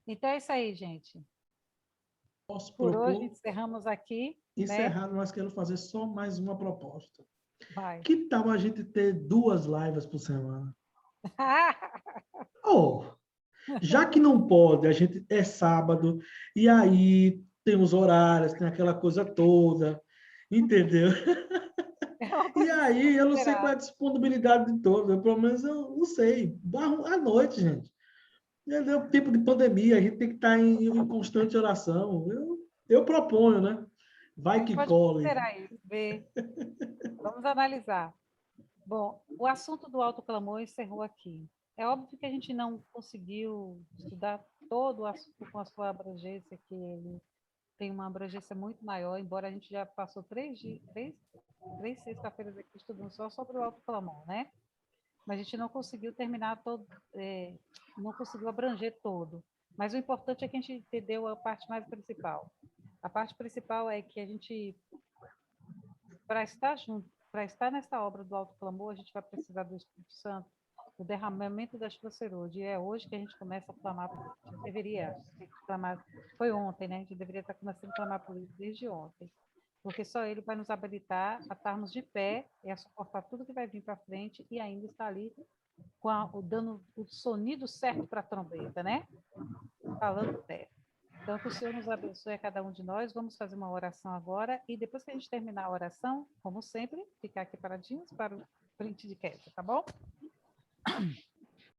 Então é isso aí, gente. Posso Por propor? hoje encerramos aqui. Encerrado, mas quero fazer só mais uma proposta. Vai. Que tal a gente ter 2 lives por semana? Oh, já que não pode, a gente é sábado, e aí tem os horários, tem aquela coisa toda, entendeu? E aí, eu não sei qual é a disponibilidade de todos, pelo menos eu não sei. À noite, gente. É o tempo de pandemia, a gente tem que estar em constante oração. Eu proponho, né? Vai que cole. Esperar isso, ver. Vamos analisar. Bom, o assunto do autoclamor encerrou aqui. É óbvio que a gente não conseguiu estudar todo o assunto com a sua abrangência, que ele tem uma abrangência muito maior, embora a gente já passou três sexta-feiras aqui estudando só sobre o autoclamor, né? Mas a gente não conseguiu terminar todo, não conseguiu abranger todo. Mas o importante é que a gente entendeu a parte mais principal. A parte principal é que a gente, para estar junto, para estar nessa obra do autoclamor, a gente vai precisar do Espírito Santo, do derramamento da chuva serôdia. E é hoje que a gente começa a clamar, a gente deveria clamar, foi ontem, né? A gente deveria estar começando a clamar por ele desde ontem. Porque só ele vai nos habilitar a estarmos de pé e a suportar tudo que vai vir para frente e ainda estar ali dando o sonido certo para a trombeta, né? Falando certo. Então, que o Senhor nos abençoe a cada um de nós. Vamos fazer uma oração agora. E depois que a gente terminar a oração, como sempre, ficar aqui paradinhos para o print de queda, tá bom?